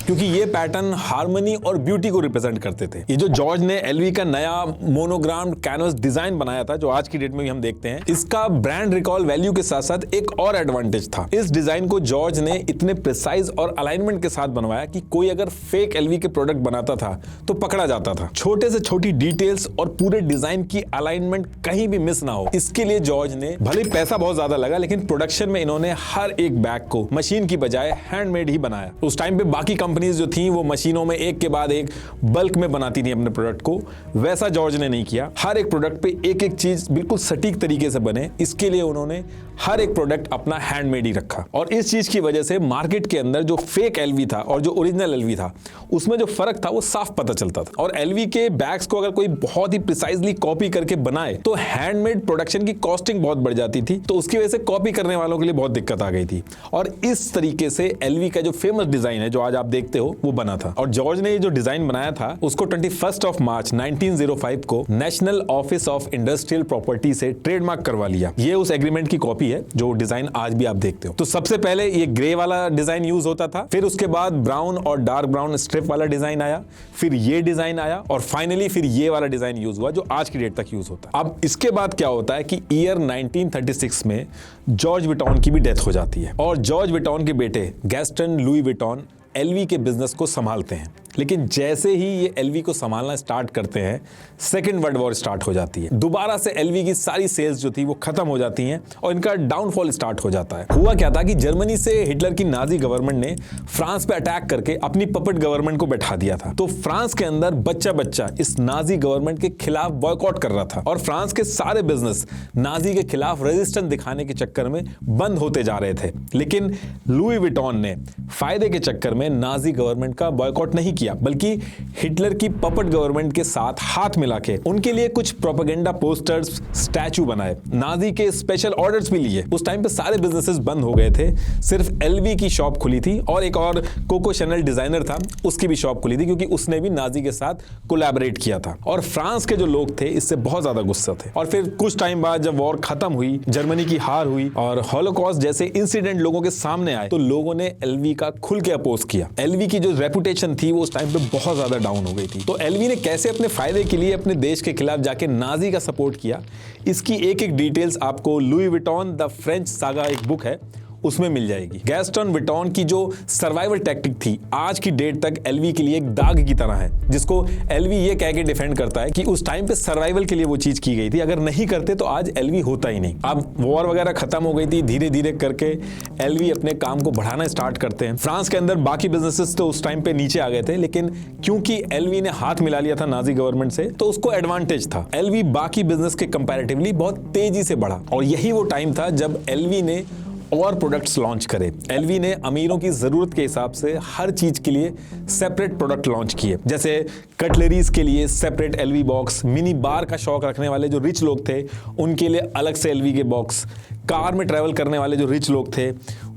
क्योंकि ये पैटर्न हार्मनी और ब्यूटी को रिप्रेजेंट करते थे। ये जो जॉर्ज ने एलवी का नया मोनोग्राम्ड कैनवस डिजाइन बनाया था जो आज की डेट में भी हम देखते हैं, इसका ब्रांड रिकॉल वैल्यू के साथ साथ एक और एडवांटेज था। इस डिजाइन को जॉर्ज ने इतने प्रिसाइज और अलाइनमेंट के साथ बनवाया कि कोई अगर फेक एलवी के प्रोडक्ट बनाता था तो पकड़ा जाता था। छोटे से छोटी डिटेल्स और पूरे डिजाइन की अलाइनमेंट कहीं भी मिस ना हो, इसके लिए जॉर्ज ने, भले पैसा बहुत ज्यादा लगा लेकिन प्रोडक्शन में इन्होंने हर एक बैग को मशीन की बजाय हैंडमेड ही बनाया। उस टाइम पे बाकी कंपनीज जो थी वो मशीनों में एक के बाद एक बल्क में बनाती थी अपने प्रोडक्ट को, वैसा जॉर्ज ने नहीं किया। हर एक प्रोडक्ट पे एक एक चीज बिल्कुल सटीक तरीके से बने, इसके लिए उन्होंने हर एक प्रोडक्ट अपना हैंडमेड ही रखा। और इस चीज की वजह से मार्केट के अंदर जो फेक एलवी था और जो ओरिजिनल एलवी था उसमें जो फर्क था वो साफ पता चलता था। और एलवी के बैग्स को अगर कोई बहुत ही प्रिसाइजली कॉपी करके बनाए तो हैंडमेड प्रोडक्शन की कॉस्टिंग बहुत बढ़ जाती थी, तो उसकी वजह से कॉपी करने वालों के लिए बहुत दिक्कत आ गई थी। और इस तरीके से एलवी का जो फेमस डिजाइन है जो आज आप देखते हो वो बना था। और जॉर्ज ने ये जो डिजाइन बनाया था उसको 21 मार्च 1905 को national office of industrial property से ट्रेडमार्क करवा लिया। ये उस एग्रीमेंट की कॉपी है जो डिजाइन आज भी आप देखते हो। तो सबसे पहले ये ग्रे वाला डिजाइन यूज होता था, फिर उसके बाद ब्राउन और डार्क ब्राउन स्ट्रिप वाला डिजाइन आया, फिर ये डिजाइन आया और फाइनली फिर ये वाला डिजाइन यूज हुआ जो आज की डेट तक यूज होता है। अब इसके बाद क्या होता है कि ईयर 1936 में जॉर्ज विटॉन की भी डेथ हो जाती है और जॉर्ज विटॉन के बेटे गैस्टन लुई विटॉन एलवी के बिजनेस को संभालते हैं। लेकिन जैसे ही ये एलवी को संभालना स्टार्ट करते हैं सेकेंड वर्ल्ड वॉर स्टार्ट हो जाती है। दोबारा से एलवी की सारी सेल्स जो थी वो खत्म हो जाती हैं और इनका डाउनफॉल स्टार्ट हो जाता है। हुआ क्या था कि जर्मनी से हिटलर की नाजी गवर्नमेंट ने फ्रांस पे अटैक करके अपनी पपेट गवर्नमेंट को बैठा दिया था। तो फ्रांस के अंदर बच्चा बच्चा इस नाजी गवर्नमेंट के खिलाफ बॉयकॉट कर रहा था और फ्रांस के सारे बिजनेस नाजी के खिलाफ रेजिस्टेंस दिखाने के चक्कर में बंद होते जा रहे थे। लेकिन लुई विटॉन ने फायदे के चक्कर में नाजी गवर्नमेंट का बॉयकॉट नहीं किया, बल्कि हिटलर की पपेट गवर्नमेंट के साथ हाथ मिला के उनके लिए कुछ प्रोपेगेंडा पोस्टर्स, स्टैचू बनाए, नाजी के स्पेशल ऑर्डर्स भी लिए। उस टाइम पे सारे बिजनेसेस बंद हो गए थे, सिर्फ एलवी की शॉप खुली थी और एक और कोको शैनल डिजाइनर था उसकी भी शॉप खुली थी क्योंकि उसने भी नाजी के साथ कोलैबोरेट किया था। और फ्रांस के जो लोग थे इससे बहुत ज्यादा गुस्सा थे। और फिर कुछ टाइम बाद जब वॉर खत्म हुई, जर्मनी की हार हुई और हॉलोकॉस्ट जैसे इंसिडेंट लोगों के सामने आए तो लोगों ने एलवी का खुल के अपोज किया। एलवी की जो रेपुटेशन थी वो उस टाइम पे बहुत ज्यादा डाउन हो गई थी। तो एलवी ने कैसे अपने फायदे के लिए अपने देश के खिलाफ जाके नाजी का सपोर्ट किया, इसकी एक एक डिटेल्स आपको Louis Vuitton the French saga एक बुक है उसमें मिल जाएगी। गैस्टन विटॉन की जो सर्वाइवल टैक्टिक थी आज की डेट तक एलवी के लिए एक दाग की तरह है, जिसको एलवी ये कह के डिफेंड करता है कि उस टाइम पे सर्वाइवल के लिए वो चीज की गई थी, अगर नहीं करते तो आज एलवी होता ही नहीं। अब वॉर वगैरह खत्म हो गई थी, धीरे धीरे करके एलवी अपने काम को बढ़ाना स्टार्ट करते हैं। फ्रांस के अंदर बाकी बिजनेसेस तो उस टाइम पे नीचे आ गए थे, लेकिन क्योंकि एलवी ने हाथ मिला लिया था नाजी गवर्नमेंट से, तो उसको एडवांटेज था। एलवी बाकी बिजनेस के कंपैरेटिवली बहुत तेजी से बढ़ा और यही वो टाइम था जब एलवी ने और प्रोडक्ट्स लॉन्च करे। एलवी ने अमीरों की जरूरत के हिसाब से हर चीज के लिए सेपरेट प्रोडक्ट लॉन्च किए, जैसे कटलरीज के लिए separate LV box, mini bar का शौक रखने वाले जो रिच लोग थे उनके लिए अलग से एलवी के बॉक्स, कार में ट्रैवल करने वाले जो रिच लोग थे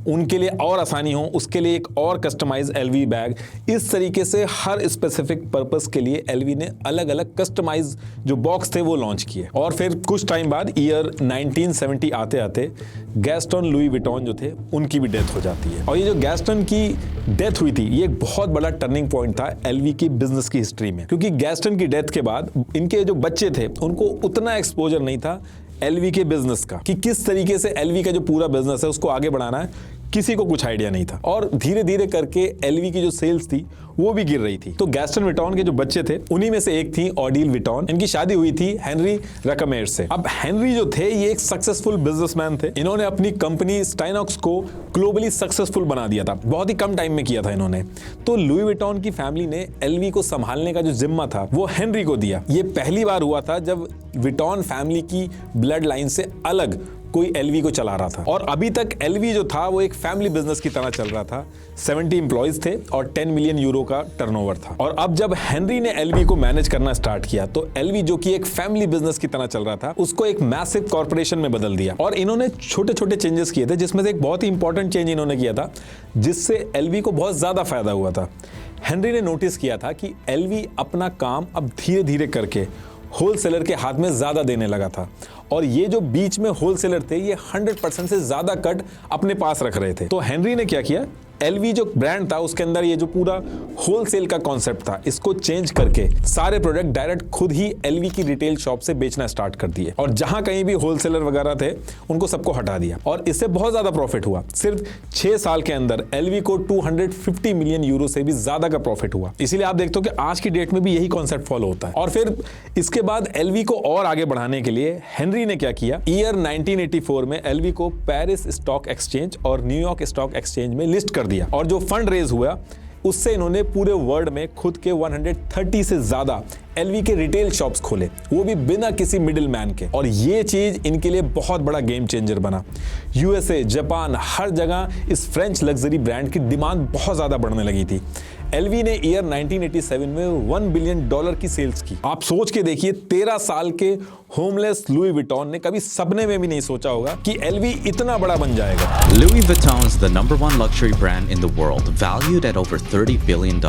उनके लिए और आसानी हो उसके लिए एक और कस्टमाइज एलवी बैग। इस तरीके से हर स्पेसिफिक पर्पस के लिए एलवी ने अलग अलग कस्टमाइज जो बॉक्स थे वो लॉन्च किए। और फिर कुछ टाइम बाद ईयर 1970 आते आते गैस्टन लुई विटॉन जो थे उनकी भी डेथ हो जाती है। और ये जो गैस्टन की डेथ हुई थी ये एक बहुत बड़ा टर्निंग पॉइंट था एलवी की बिजनेस की हिस्ट्री में, क्योंकि गैस्टन की डेथ के बाद इनके जो बच्चे थे उनको उतना एक्सपोजर नहीं था एलवी के बिजनेस का, कि किस तरीके से एलवी का जो पूरा बिजनेस है उसको आगे बढ़ाना है, किसी को कुछ आइडिया नहीं था। और धीरे धीरे करके एलवी की जो सेल्स थी वो भी गिर रही थी। तो गैस्टन विटॉन के जो बच्चे थे उन्हीं में से एक थी ओडील विटॉन। इनकी शादी हुई थी हेनरी रकमेर से। अब हेनरी जो थे ये एक सक्सेसफुल बिजनेसमैन थे। इन्होंने अपनी कंपनी स्टाइनॉक्स को ग्लोबली सक्सेसफुल बना दिया था, बहुत ही कम टाइम में किया था इन्होंने। तो लुई विटॉन की फैमिली ने एलवी को संभालने का जो जिम्मा था वो हेनरी को दिया। ये पहली बार हुआ था जब विटॉन फैमिली की ब्लड लाइन से अलग कोई एलवी को चला रहा था। और अभी तक एलवी जो था वो एक फैमिली बिजनेस की तरह चल रहा था। 70 एम्प्लॉइज थे और 10 मिलियन यूरो का टर्नओवर था। और अब जब हेनरी ने एलवी को मैनेज करना स्टार्ट किया तो एलवी जो कि एक फैमिली बिजनेस की तरह चल रहा था उसको एक मैसिव कॉर्पोरेशन में बदल दिया। और इन्होंने छोटे छोटे चेंजेस किए थे, जिसमें से एक बहुत ही इंपॉर्टेंट चेंज इन्होंने किया था जिससे एलवी को बहुत ज्यादा फायदा हुआ था। हेनरी ने नोटिस किया था कि एलवी अपना काम अब धीरे धीरे करके होलसेलर के हाथ में ज्यादा देने लगा था और ये जो बीच में होलसेलर थे ये 100% से ज्यादा कट अपने पास रख रहे थे। तो हेनरी ने क्या किया, एलवी जो ब्रांड था उसके अंदर ये जो पूरा होलसेल का कॉन्सेप्ट था इसको चेंज करके सारे प्रोडक्ट डायरेक्ट खुद ही एलवी की रिटेल शॉप से बेचना स्टार्ट कर दिए और जहां कहीं भी होलसेलर वगैरह थे उनको सबको हटा दिया और इससे बहुत ज्यादा प्रॉफिट हुआ। सिर्फ 6 साल के अंदर एलवी को 250 मिलियन यूरो से भी ज्यादा का प्रॉफिट हुआ। इसीलिए आप देखते हो कि आज की डेट में भी यही कॉन्सेप्ट फॉलो होता है। और फिर इसके बाद एलवी को और आगे बढ़ाने के लिए हेनरी ने क्या किया, ईयर 1984 में एलवी को पेरिस स्टॉक एक्सचेंज और न्यूयॉर्क स्टॉक एक्सचेंज में लिस्ट कर दिया और जो फंड रेज हुआ उससे इन्होंने पूरे वर्ल्ड में खुद के 130 से ज्यादा एलवी के रिटेल शॉप्स खोले, वो भी बिना किसी मिडिल मैन के। और ये चीज इनके लिए बहुत बड़ा गेम चेंजर बना। यूएसए, जापान, हर जगह इस फ्रेंच लग्जरी ब्रांड की डिमांड बहुत ज्यादा बढ़ने लगी थी। एलवी ने ईयर 1987 में $1 बिलियन की सेल्स की। आप सोच के देखिए 13 साल के होमलेस लुई विटॉन ने कभी सपने में भी नहीं सोचा होगा कि एलवी इतना बड़ा बन जाएगा। Louis Vuitton is the #1 luxury brand in the world, valued at over $30 billion.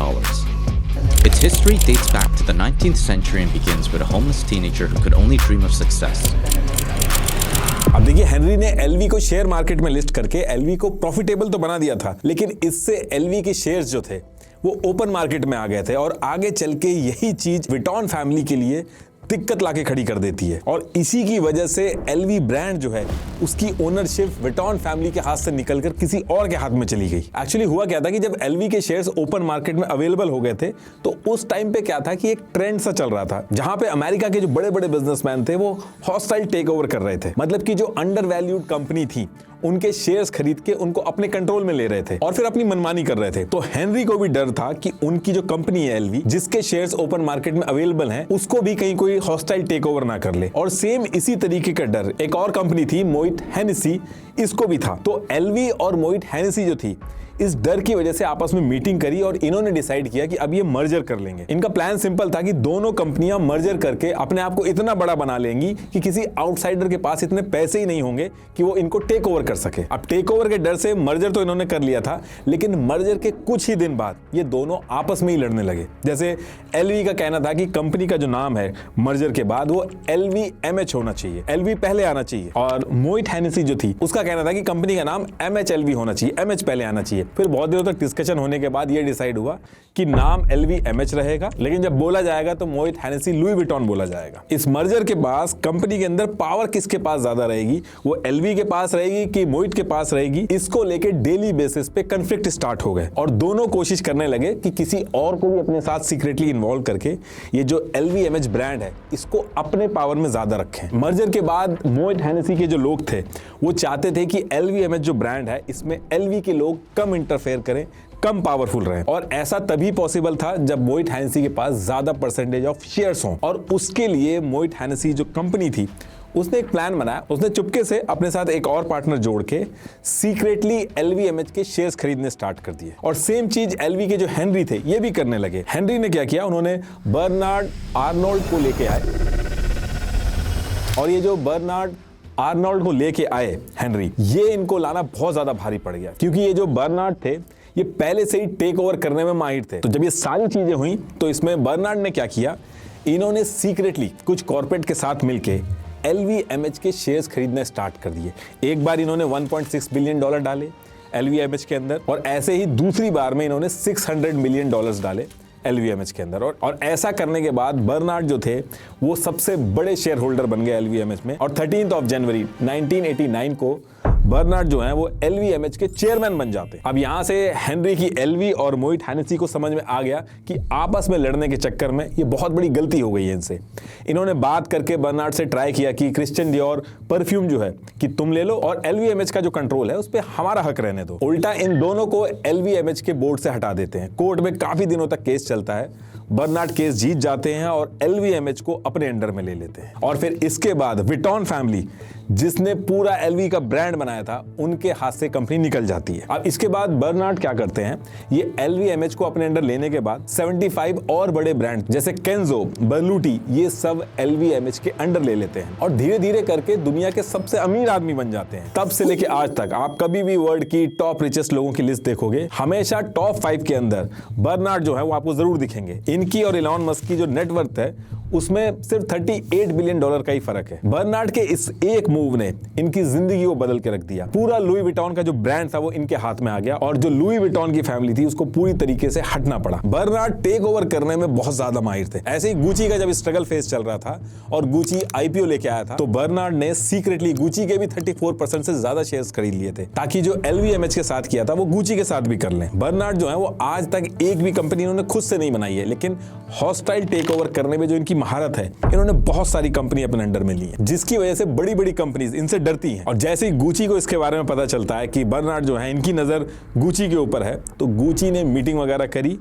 Its history dates back to the 19th century and begins with a homeless teenager who could only dream of success. अब देखिए Henry ने LV को share market में list करके LV को profitable तो बना दिया था, लेकिन इससे एलवी के शेयर्स जो थे वो ओपन मार्केट में आ गए थे और आगे चल के यही चीज विटॉन फैमिली के लिए दिक्कत लाके खड़ी कर देती है। और इसी की वजह से एलवी ब्रांड जो है उसकी ओनरशिप विटॉन फैमिली के हाथ से निकलकर किसी और के हाथ में चली गई। एक्चुअली हुआ क्या था कि जब एलवी के शेयर्स ओपन मार्केट में अवेलेबल हो गए थे तो उस टाइम पे क्या था कि एक ट्रेंड सा चल रहा था जहां पे अमेरिका के जो बड़े बड़े बिजनेसमैन थे वो हॉस्टाइल टेक ओवर कर रहे थे। मतलब कि जो अंडर वैल्यूड कंपनी थी उनके शेयर्स खरीद के उनको अपने कंट्रोल में ले रहे थे और फिर अपनी मनमानी कर रहे थे। तो हेनरी को भी डर था कि उनकी जो कंपनी है एलवी, जिसके शेयर्स ओपन मार्केट में अवेलेबल हैं, उसको भी कहीं कोई हॉस्टाइल टेक ओवर ना कर ले। और सेम इसी तरीके का डर एक और कंपनी थी मोइट हेनेसी, इसको भी था। तो एलवी और मोइट हेनेसी जो थी इस डर की वजह से आपस में मीटिंग करी और इन्होंने डिसाइड किया कि अब ये मर्जर कर लेंगे। इनका प्लान सिंपल था कि दोनों कंपनियां मर्जर करके अपने आप को इतना बड़ा बना लेंगी कि किसी आउटसाइडर के पास इतने पैसे ही नहीं होंगे कि वो इनको टेक ओवर कर सके। अब टेक ओवर के डर से मर्जर तो इन्होंने कर लिया था, लेकिन मर्जर के कुछ ही दिन बाद ये दोनों आपस में ही लड़ने लगे। जैसे एलवी का कहना था कि कंपनी का जो नाम है मर्जर के बाद वो LVMH होना चाहिए, एलवी पहले आना चाहिए। और मोइट हेनेसी जो थी उसका कहना था कि कंपनी का नाम MHLV होना चाहिए, MH पहले आना चाहिए। फिर बहुत दिनों तक डिस्कशन होने के बाद ये डिसाइड हुआ कि नाम LVMH रहेगा, लेकिन जब बोला जाएगा तो मोहित हेनेसी लुई विटॉन बोला जाएगा। इस मर्जर के बाद कंपनी के अंदर पावर किसके पास ज्यादा रहेगी, वो LV के पास रहेगी कि मोहित के पास रहेगी, इसको लेके डेली बेसिस पे कन्फ्लिक्ट स्टार्ट हो गए और दोनों कोशिश करने लगे कि किसी और को भी अपने साथ सीक्रेटली इन्वॉल्व करके ये जो LVMH ब्रांड है इसको अपने पावर में ज्यादा रखें। मर्जर के बाद मोहित हेनेसी के जो लोग थे वो चाहते थे कि LVMH जो ब्रांड है इसमें LV के लोग कम इंटरफेयर करें, कम पावरफुल रहे, और ऐसा तभी पॉसिबल था जब मोहित हेनेसी के पास ज्यादा परसेंटेज ऑफ शेयर्स हों। और उसके लिए मोहित हेनेसी जो कंपनी थी उसने एक प्लान बनाया। उसने चुपके से अपने साथ एक और पार्टनर जोड़ के सीक्रेटली LVMH के शेयर्स खरीदने स्टार्ट कर दिए। और सेम चीज LV के जो हेनरी थे ये भी करने लगे। हेनरी ने क्या किया, उन्होंने बर्नार्ड आर्नोल्ड को लेके आए, और ये जो बर्नार्ड आर्नोल्ड को लेके आए हेनरी, ये इनको लाना बहुत ज्यादा भारी पड़ गया, क्योंकि ये जो बर्नार्ड थे ये पहले से ही टेक ओवर करने में माहिर थे। तो जब ये सारी चीजें हुई तो इसमें बर्नार्ड ने क्या किया, इन्होंने सीक्रेटली कुछ कॉर्पोरेट के साथ मिलके LVMH के शेयर्स खरीदने स्टार्ट कर दिए। एक बार इन्होंने $1.6 बिलियन डाले LVMH के अंदर, और ऐसे ही दूसरी बार में इन्होंने $600 मिलियन डाले LVMH के अंदर। और ऐसा करने के बाद बर्नार्ड जो थे वो सबसे बड़े शेयर होल्डर बन गए LVMH में, और 13 जनवरी 1989 को बर्नार्ड जो है वो LVMH के चेयरमैन बन जाते। अब यहां से हेनरी की LV और मोहित हेनेसी को समझ में आ गया कि आपस में लड़ने के चक्कर में ये बहुत बड़ी गलती हो गई है इनसे। इन्होंने बात करके बर्नार्ड से ट्राई किया कि क्रिश्चियन डियोर परफ्यूम जो है कि तुम ले लो, और LVMH का जो कंट्रोल है उस पर हमारा हक रहने दो। उल्टा इन दोनों को LVMH के बोर्ड से हटा देते हैं। कोर्ट में काफी दिनों तक केस चलता है, बर्नार्ड केस जीत जाते हैं और LVMH को अपने अंडर में ले लेते हैं। और फिर इसके बाद विटॉन फैमिली, जिसने पूरा LV का ब्रांड बनाया था, उनके हाथ से कंपनी निकल जाती है। अब इसके बाद बर्नार्ड क्या करते हैं, ये LVMH को अपने अंडर लेने के बाद 75 और बड़े ब्रांड जैसे केंजो, बर्लूटी, ये सब LVMH के अंडर ले लेते हैं और धीरे धीरे करके दुनिया के सबसे अमीर आदमी बन जाते हैं। तब से लेके आज तक आप कभी भी वर्ल्ड की टॉप रिचेस्ट लोगों की लिस्ट देखोगे, हमेशा टॉप 5 के अंदर बर्नार्ड जो है वो आपको जरूर दिखेंगे। इनकी और इलॉन मस्क की जो नेटवर्थ है उसमें सिर्फ $38 बिलियन का ही फर्क है। बर्नार्ड के इस एक मूव ने इनकी जिंदगी को बदल के रख दिया। पूरा लुई विटॉन का जो ब्रांड था वो इनके हाथ में आ गया, और जो लुई विटॉन की फैमिली थी उसको पूरी तरीके से हटना पड़ा। बर्नार्ड टेक ओवर करने में बहुत ज्यादा माहिर थे। ऐसे ही गुची का जब स्ट्रगल फेस चल रहा था और गुची IPO लेके आया था, तो बर्नार्ड ने सीक्रेटली गुची के भी 34% से ज्यादा शेयर्स खरीद लिए थे, ताकि जो LVMH के साथ किया था वो गुची के साथ भी कर लें। बर्नार्ड जो है वो आज तक एक भी कंपनी इन्होंने खुद से नहीं बनाई है, लेकिन हॉस्टाइल टेक ओवर करने में जो इनकी महारत है, इन्होंने बहुत सारी कंपनी अपने अंडर में ली है, जिसकी वजह से बड़ी बड़ी कंपनीज इनसे डरती हैं। और जैसे ही गुची को इसके बारे में पता चलता है कि बर्नार्ड जो है इनकी नजर गुची के ऊपर है, तो गुची ने मीटिंग वगैरह करी,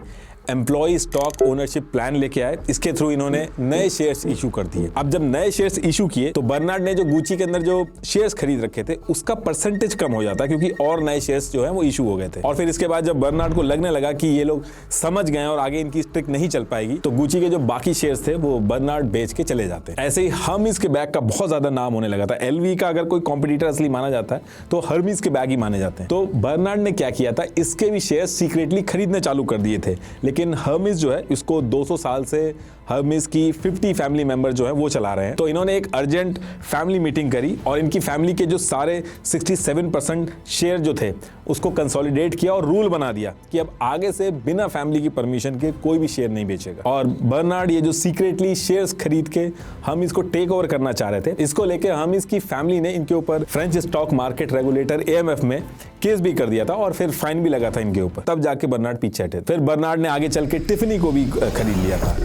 एम्प्लॉय स्टॉक ओनरशिप प्लान लेके आए, इसके थ्रू इन्होंने नए शेयर्स इशू कर दिए। अब जब नए शेयर्स इशू किए तो बर्नार्ड ने जो गुची के अंदर जो शेयर्स खरीद रखे थे उसका परसेंटेज कम हो जाता, क्योंकि और नए शेयर्स जो है वो इशू हो गए थे। और फिर इसके बाद जब बर्नार्ड को लगने लगा कि ये लोग समझ गए और आगे इनकी स्ट्रिक नहीं चल पाएगी, तो गुची के जो बाकी शेयर्स थे वो बर्नार्ड बेच के चले जाते हैं। ऐसे ही हर्मीज के बैग का बहुत ज्यादा नाम होने लगा था। LV का अगर कोई कॉम्पिटिटर असली माना जाता है तो हर्मीज के बैग ही माने जाते हैं। तो बर्नार्ड ने क्या किया था, इसके भी शेयर्स सीक्रेटली खरीदने चालू कर दिए थे, लेकिन हर्मीज जो है इसको 200 साल से हर्मीज की 50 फैमिली मेंबर जो है वो चला रहे हैं। तो इन्होंने एक अर्जेंट फैमिली मीटिंग करी और इनकी फैमिली के जो सारे 67% शेयर जो थे उसको कंसोलिडेट किया और रूल बना दिया कि अब आगे से बिना फैमिली की परमिशन के कोई भी शेयर नहीं बेचेगा। और बर्नार्ड ये जो सीक्रेटली शेयर्स खरीद के हर्मीज को टेक ओवर करना चाह रहे थे, इसको लेकर हर्मीज की फैमिली ने इनके ऊपर French stock market regulator AMF में केस भी कर दिया था और फिर फाइन भी लगा था इनके ऊपर। तब जाके बर्नार्ड पीछे हटे। फिर बर्नार्ड ने आगे चल के टिफनी को भी खरीद लिया था।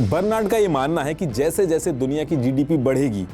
बर्नार्ड का ये मानना है कि जैसे जैसे दुनिया की GDP बढ़ेगी,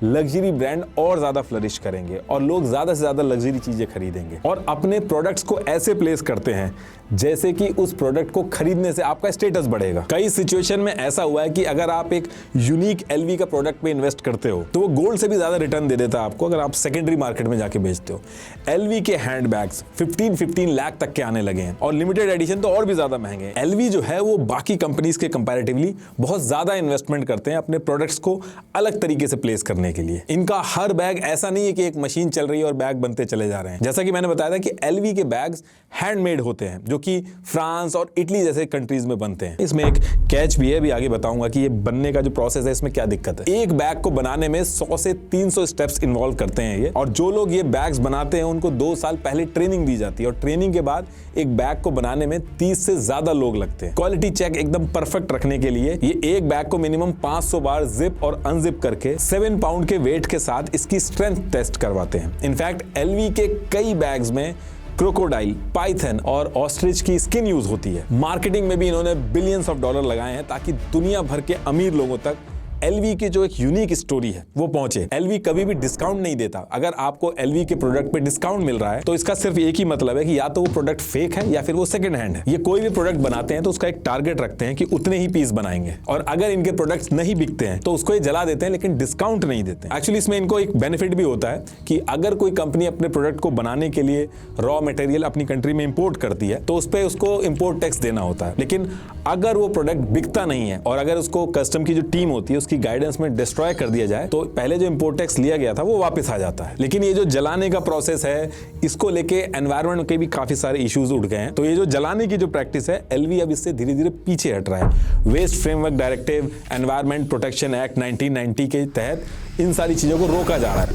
लग्जरी ब्रांड और ज्यादा फ्लरिश करेंगे और लोग ज्यादा से ज्यादा लग्जरी चीजें खरीदेंगे और अपने प्रोडक्ट्स को ऐसे प्लेस करते हैं जैसे कि उस प्रोडक्ट को खरीदने से आपका स्टेटस बढ़ेगा। कई सिचुएशन में ऐसा हुआ है कि अगर आप एक यूनिक LV का प्रोडक्ट पे इन्वेस्ट करते हो तो वो गोल्ड से भी ज्यादा रिटर्न दे देता है आपको अगर आप सेकेंडरी मार्केट में जाके बेचते हो। LV के हैंडबैग्स 15 लाख तक के आने लगे हैं और लिमिटेड एडिशन तो और भी ज्यादा महंगे हैं। LV जो है वो बाकी कंपनीज के कंपैरेटिवली बहुत ज्यादा इन्वेस्टमेंट करते हैं अपने प्रोडक्ट्स को अलग तरीके से प्लेस करने के लिए। इनका हर बैग ऐसा नहीं है कि एक मशीन चल रही है और बैग बनते चले जा रहे हैं। जैसा कि मैंने बताया था कि एलवी के बैग्स हैंडमेड होते हैं, जो कि फ्रांस और इटली जैसे कंट्रीज में बनते हैं। इसमें एक कैच भी है, भी आगे बताऊंगा कि ये बनने का जो प्रोसेस है इसमें क्या दिक्कत है। एक बैग को बनाने में 100 से 300 स्टेप्स इन्वॉल्व करते हैं ये, और जो लोग ये बैग्स बनाते हैं उनको 2 साल पहले ट्रेनिंग दी जाती है, और ट्रेनिंग के बाद एक बैग को बनाने में 30 से ज्यादा लोग लगते हैं। क्वालिटी चेक एकदम परफेक्ट रखने के लिए ये एक बैग को मिनिमम 500 बार जिप और अनजिप करके 7 पाउंड के वेट के साथ इसकी स्ट्रेंथ टेस्ट करवाते हैं। इनफैक्ट एलवी के कई बैग्स में क्रोकोडाइल, पाइथन और ऑस्ट्रिच की स्किन यूज होती है। मार्केटिंग में भी इन्होंने बिलियंस ऑफ डॉलर लगाए हैं ताकि दुनिया भर के अमीर लोगों तक एलवी की जो एक यूनिक स्टोरी है वो पहुंचे। एलवी कभी भी डिस्काउंट नहीं देता। अगर आपको एलवी के प्रोडक्ट पे डिस्काउंट मिल रहा है तो इसका सिर्फ एक ही मतलब है कि या तो वो प्रोडक्ट फेक है या फिर वो सेकंड हैंड है। ये कोई भी प्रोडक्ट बनाते हैं तो उसका एक टारगेट रखते हैं कि उतने ही पीस बनाएंगे, और अगर इनके प्रोडक्ट्स नहीं बिकते हैं तो उसको ये जला देते हैं, लेकिन डिस्काउंट नहीं देते। एक्चुअली इसमें इनको एक बेनिफिट भी होता है कि अगर कोई कंपनी अपने प्रोडक्ट को बनाने के लिए रॉ मटेरियल अपनी कंट्री में इंपोर्ट करती है तो उस पर उसको इंपोर्ट टैक्स देना होता है। लेकिन अगर वो प्रोडक्ट बिकता नहीं है और अगर उसको कस्टम की जो टीम होती है उसकी गाइडेंस में डिस्ट्रॉय कर दिया जाए तो पहले जो इंपोर्ट टैक्स लिया गया था वो वापस आ जाता है। लेकिन ये जो जलाने का प्रोसेस है इसको लेके एनवायरनमेंट के भी काफी सारे इश्यूज उठ गए हैं। तो ये जो जलाने की जो प्रैक्टिस है एलवी अब इससे धीरे धीरे पीछे हट रहा है। Waste framework directive, environment protection act 1990 के तहत इन सारी चीजों को रोका जा रहा है।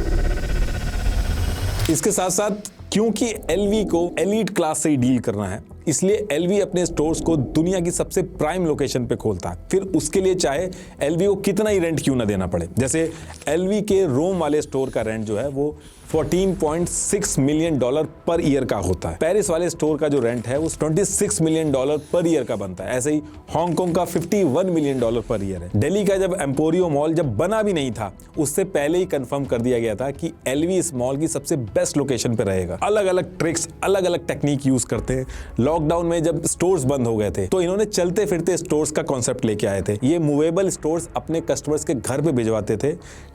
इसके साथ साथ क्योंकि एलवी को एलीट क्लास से ही डील करना है, इसलिए एलवी अपने स्टोर्स को दुनिया की सबसे प्राइम लोकेशन पे खोलता है। फिर उसके लिए चाहे एलवी को कितना ही रेंट क्यों ना देना पड़े। जैसे एलवी के रोम वाले स्टोर का रेंट जो है वो $14.6 मिलियन पर ईयर का होता है। पेरिस वाले स्टोर का जो रेंट है वो $26 मिलियन पर ईयर का बनता है। ऐसे ही हांगकांग का $51 मिलियन पर ईयर है। दिल्ली का जब एम्पोरियो मॉल जब बना भी नहीं था उससे पहले ही कंफर्म कर दिया गया था कि एलवी इस मॉल की सबसे बेस्ट लोकेशन पे रहेगा। अलग अलग ट्रिक्स, अलग अलग टेक्निक यूज करते हैं। लॉकडाउन में जब स्टोर्स बंद हो गए थे तो इन्होंने चलते फिरते स्टोर्स का कॉन्सेप्ट लेके आए थे। ये मूवेबल स्टोर्स अपने कस्टमर्स के घर पे भिजवाते थे।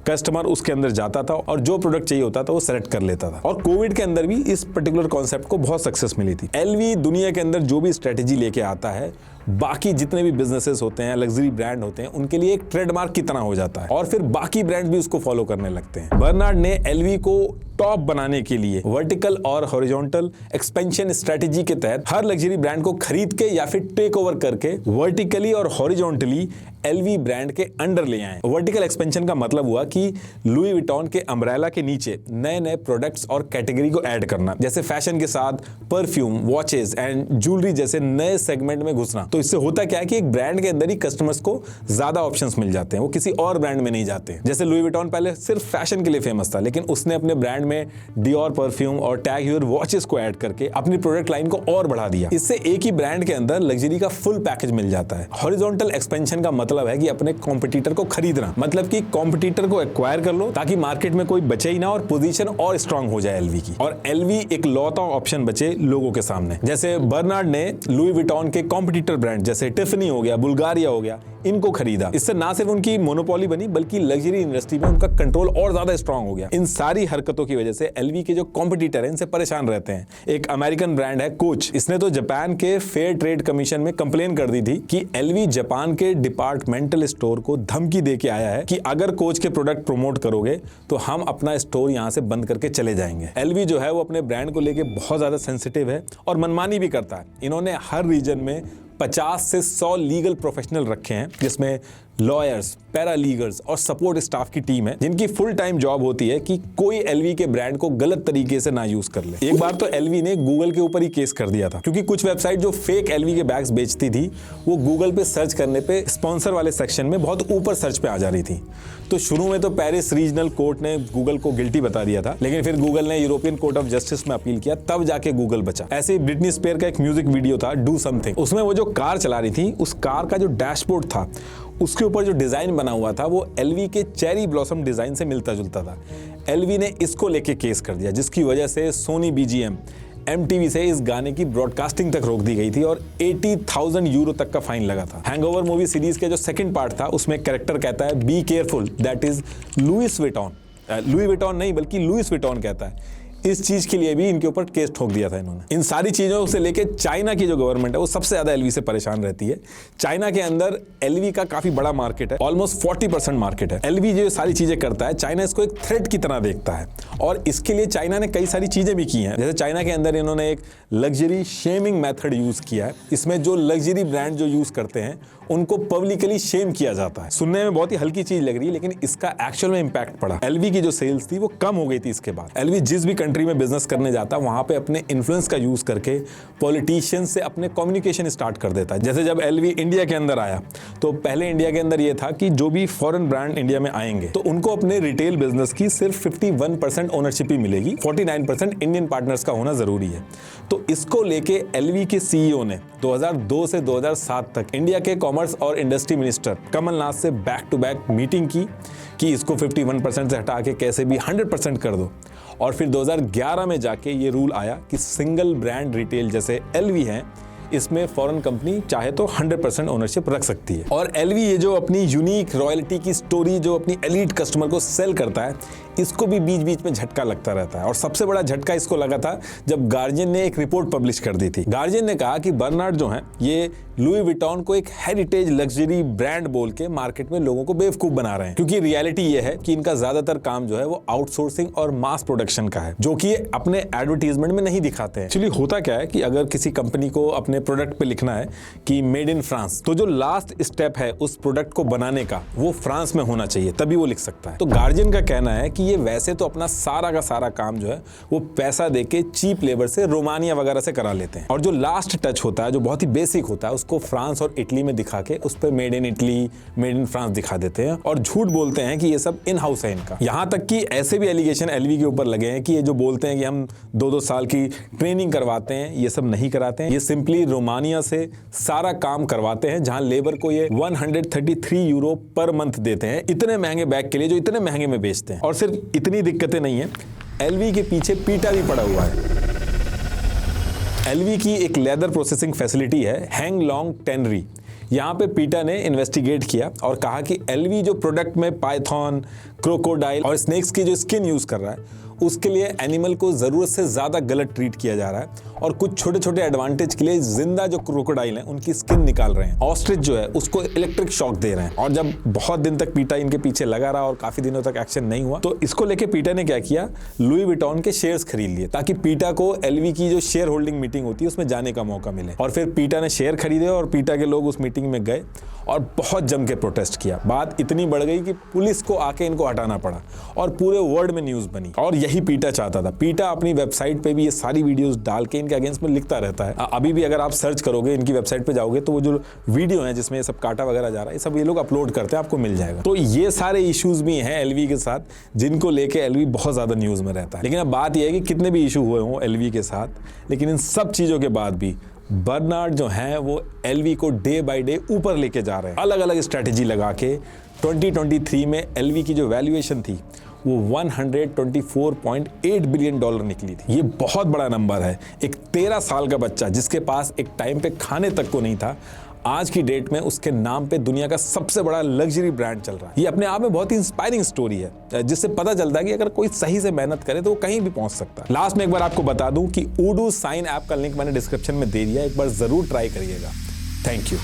कस्टमर उसके अंदर जाता था और जो प्रोडक्ट चाहिए होता था वो सेलेक्ट कर लेता था। और कोविड के अंदर भी इस पर्टिकुलर कॉन्सेप्ट को बहुत सक्सेस मिली थी। एलवी दुनिया के अंदर जो भी स्ट्रेटेजी लेके आता है, बाकी जितने भी बिजनेसेस होते हैं, लग्जरी ब्रांड होते हैं, उनके लिए एक ट्रेडमार्क की तरह हो जाता है और फिर बाकी ब्रांड भी उसको फॉलो करने लगते हैं। बर्नार्ड ने एलवी को टॉप बनाने के लिए वर्टिकल और हॉरिजॉन्टल एक्सपेंशन स्ट्रेटेजी के तहत हर लग्जरी ब्रांड को खरीद के या फिर टेक ओवर करके वर्टिकली और हॉरिजॉन्टली एलवी ब्रांड के अंडर ले आए। वर्टिकल एक्सपेंशन का मतलब हुआ कि लुई विटॉन के अम्ब्रेला के नीचे नए नए प्रोडक्ट्स और कैटेगरी को ऐड करना, जैसे फैशन के साथ परफ्यूम, वॉचेस एंड ज्वेलरी जैसे नए सेगमेंट में घुसना। तो इससे होता क्या है कि एक ब्रांड के अंदर ही कस्टमर्स को ज्यादा ऑप्शंस मिल जाते हैं, वो किसी और ब्रांड में नहीं जाते। जैसे लुई विटॉन पहले सिर्फ फैशन के लिए फेमस था, लेकिन उसने अपने ब्रांड में डियोर परफ्यूम और टैग हeuer वॉचेस को ऐड करके अपनी प्रोडक्ट लाइन को और बढ़ा दिया। इससे एक ही ब्रांड के अंदर लग्जरी का फुल पैकेज मिल जाता है। हॉरिजॉन्टल एक्सपेंशन का मतलब है कि अपने कॉम्पिटिटर को खरीदना, मतलब कि कॉम्पिटिटर को एक्वायर कर लो ताकि मार्केट में कोई बचे ही ना और पोजीशन और स्ट्रांग हो जाए एलवी की, और एलवी एक लौता ऑप्शन बचे लोगों के सामने। जैसे बर्नार्ड ने लुई विटॉन के कॉम्पिटिटर ब्रांड जैसे टिफनी हो गया, बुल्गारिया हो गया, इनको खरीदा। इससे ना सिर्फ उनकी मोनोपोली बनी बल्कि लग्जरी इंडस्ट्री में उनका कंट्रोल और ज्यादा स्ट्रांग हो गया। इन सारी हरकतों की वजह से एलवी के जो कॉम्पिटिटर हैं इनसे परेशान रहते हैं। एक अमेरिकन ब्रांड है कोच, इसने तो जापान के फेयर ट्रेड कमीशन में कंप्लेन कर दी थी कि एलवी जापान के डिपार्टमेंटल स्टोर को धमकी दे के आया है कि अगर कोच के प्रोडक्ट प्रमोट करोगे तो हम अपना स्टोर यहां से बंद करके चले जाएंगे। एलवी जो है वो अपने ब्रांड को लेके बहुत ज्यादा सेंसिटिव है और मनमानी भी करता है। इन्होंने हर रीजन में 50 से 100 लीगल प्रोफेशनल रखे हैं, जिसमें लॉयर्स, पैरालीगल्स और सपोर्ट स्टाफ की टीम है जिनकी फुल टाइम जॉब होती है कि कोई एलवी के ब्रांड को गलत तरीके से ना यूज कर ले। एक बार तो एलवी ने गूगल के ऊपर ही केस कर दिया था क्योंकि कुछ वेबसाइट जो फेक एलवी के बैग्स बेचती थी वो गूगल पे सर्च करने पे स्पॉन्सर वाले सेक्शन में बहुत ऊपर सर्च पे आ जा रही थी। तो शुरू में तो पेरिस रीजनल कोर्ट ने गूगल को गिल्टी बता दिया था, लेकिन फिर गूगल ने यूरोपियन कोर्ट ऑफ जस्टिस में अपील किया, तब जाके गूगल बचा। ऐसे ही ब्रिटनी स्पीयर का एक म्यूजिक वीडियो था डू समथिंग, उसमें वो जो कार चला रही थी उस कार का जो डैशबोर्ड था उसके ऊपर जो डिजाइन बना हुआ था वो एलवी के चेरी ब्लॉसम डिजाइन से मिलता जुलता था। एलवी ने इसको लेके केस कर दिया जिसकी वजह से सोनी बीजीएम, MTV से इस गाने की ब्रॉडकास्टिंग तक रोक दी गई थी और 80,000 यूरो तक का फाइन लगा था। हैंगओवर मूवी सीरीज के जो सेकंड पार्ट था उसमें कैरेक्टर कहता है be careful, that is Louis Vuitton. Louis Vuitton नहीं बल्कि लुइस विटॉन कहता है इस चीज के लिए भी इनके ऊपर केस ठोक दिया था इन्होंने। इन सारी चीजों से लेके चाइना की जो गवर्नमेंट है वो सबसे ज्यादा एलवी से परेशान रहती है। चाइना के अंदर एलवी का काफी बड़ा मार्केट है, ऑलमोस्ट 40% मार्केट है। एलवी जो सारी चीजें करता है, चाइना इसको एक थ्रेट की तरह देखता है और इसके लिए चाइना ने कई सारी चीजें भी की हैं। जैसे चाइना के अंदर इन्होंने एक लग्जरी शेमिंग मेथड यूज किया है। इसमें जो लग्जरी ब्रांड जो यूज करते हैं उनको पब्लिकली शेम किया जाता है। सुनने में बहुत ही हल्की चीज लग रही है, लेकिन इसका एक्चुअल में इंपैक्ट पड़ा। एलवी की जो सेल्स थी वो कम हो गई थी इसके बाद। एलवी जिस भी कंट्री में बिजनेस करने जाता है वहां पे अपने इन्फ्लुएंस का यूज करके पॉलिटिशियंस से अपने कम्युनिकेशन स्टार्ट कर देता है। जैसे जब एलवी इंडिया के अंदर आया तो पहले इंडिया के अंदर ये था कि जो भी फॉरेन ब्रांड इंडिया में आएंगे तो उनको अपने रिटेल बिजनेस की सिर्फ 51% ओनरशिप ही मिलेगी, 49% इंडियन पार्टनर्स का होना जरूरी है। तो इसको लेके एलवी के सीईओ ने 2002 से 2007 तक इंडिया के कॉमर्स और इंडस्ट्री मिनिस्टर कमलनाथ से बैक टू बैक मीटिंग की कि इसको 51% से हटा के कैसे भी 100% कर दो। और फिर 2011 में जाके ये रूल आया कि सिंगल ब्रांड रिटेल जैसे एलवी है इसमें फॉरेन कंपनी चाहे तो 100% ओनरशिप रख सकती है। और एलवी ये जो अपनी यूनिक रॉयल्टी की स्टोरी जो अपनी एलीट कस्टमर को सेल करता है, इसको भी बीच बीच में झटका लगता रहता है। और सबसे बड़ा झटका इसको लगा था जब गार्जियन ने एक रिपोर्ट पब्लिश कर दी थी। गार्जियन ने कहा कि बर्नार्ड जो है ये लुई विटॉन को एक हेरिटेज लग्जरी ब्रांड बोल के मार्केट में लोगों को बेवकूफ बना रहे हैं, क्योंकि रियलिटी ये है कि इनका ज्यादातर काम जो है वो आउटसोर्सिंग और मास प्रोडक्शन का है, जो कि अपने एडवर्टीजमेंट में नहीं दिखाते हैं। एक्चुअली होता क्या है कि अगर किसी कंपनी को अपने प्रोडक्ट पे लिखना है कि मेड इन फ्रांस, तो जो लास्ट स्टेप है उस प्रोडक्ट को बनाने का वो फ्रांस में होना चाहिए, तभी वो लिख सकता है। तो गार्जियन का कहना है कि ये वैसे तो अपना सारा का सारा काम जो है वो पैसा देके चीप लेबर से रोमानिया वगैरह से करा लेते हैं, और जो लास्ट टच होता है जो बहुत ही बेसिक होता है उसको फ्रांस और इटली में दिखा के उस पर made in Italy, made in France दिखा देते हैं और झूठ बोलते हैं कि ये सब इन हाउस है इनका। यहां तक कि ऐसे भी एलिगेशन एलवी के ऊपर लगे हैं कि ये जो बोलते हैं कि हम 2-2 साल की ट्रेनिंग करवाते हैं, ये सब नहीं कराते हैं। ये सिंपली रोमानिया से सारा काम करवाते हैं, जहां लेबर को ये 133 यूरो पर मंथ देते हैं इतने महंगे बैग के लिए जो इतने महंगे में बेचते हैं। और सिर्फ इतनी दिक्कतें नहीं है, एलवी के पीछे पीटा भी पड़ा हुआ है। एलवी की एक लेदर प्रोसेसिंग फैसिलिटी है हैंगलॉन्ग टेनरी। यहाँ पे पीटा ने इन्वेस्टिगेट किया और कहा कि एलवी जो प्रोडक्ट में पाइथन, क्रोकोडाइल और स्नेक्स की जो स्किन यूज कर रहा है उसके लिए एनिमल को जरूरत से ज्यादा गलत ट्रीट किया जा रहा है, और कुछ छोटे छोटे एडवांटेज के लिए जिंदा जो क्रोकोडाइल है उनकी स्किन निकाल रहे हैं। ऑस्ट्रिच जो है उसको इलेक्ट्रिक शॉक दे रहे हैं। और जब बहुत दिन तक पीटा इनके पीछे लगा रहा और काफी दिनों तक एक्शन नहीं हुआ, तो इसको लेके पीटा ने क्या किया, लुई विटॉन के शेयर्स खरीद लिए ताकि पीटा को एलवी की जो शेयर होल्डिंग मीटिंग होती है उसमें जाने का मौका मिले। और फिर पीटा ने शेयर खरीदे और पीटा के लोग उस मीटिंग में गए और बहुत जम के प्रोटेस्ट किया। बात इतनी बढ़ गई कि पुलिस को आके इनको हटाना पड़ा और पूरे वर्ल्ड में न्यूज बनी। और यही पीटा चाहता था। पीटा अपनी वेबसाइट पे भी ये सारी वीडियोस डाल के इनके अगेंस्ट में लिखता रहता है। अभी भी अगर आप सर्च करोगे इनकी वेबसाइट पे जाओगे तो वो जो वीडियो है जिसमें ये सब काटा वगैरह जा रहा है, ये सब ये लोग अपलोड करते हैं, आपको मिल जाएगा। तो ये सारे इश्यूज भी हैं एलवी के साथ, जिनको लेके एलवी बहुत ज्यादा न्यूज में रहता है। लेकिन अब बात यह है कि कितने भी इशू हुए हों एलवी के साथ, लेकिन इन सब चीजों के बाद भी बर्नार्ड जो है वो एलवी को डे बाय डे ऊपर लेके जा रहे हैं। अलग अलग स्ट्रेटेजी लगा के 2023 में एलवी की जो वैल्यूएशन थी वो $124.8 बिलियन निकली थी। ये बहुत बड़ा नंबर है। एक 13 साल का बच्चा जिसके पास एक टाइम पे खाने तक को नहीं था, आज की डेट में उसके नाम पे दुनिया का सबसे बड़ा लग्जरी ब्रांड चल रहा है। ये अपने आप में बहुत ही इंस्पायरिंग स्टोरी है, जिससे पता चलता है कि अगर कोई सही से मेहनत करे तो वो कहीं भी पहुंच सकता है। लास्ट में एक बार आपको बता दूं कि Odoo साइन ऐप का लिंक मैंने डिस्क्रिप्शन में दे दिया, एक बार जरूर ट्राई करिएगा। Thank you.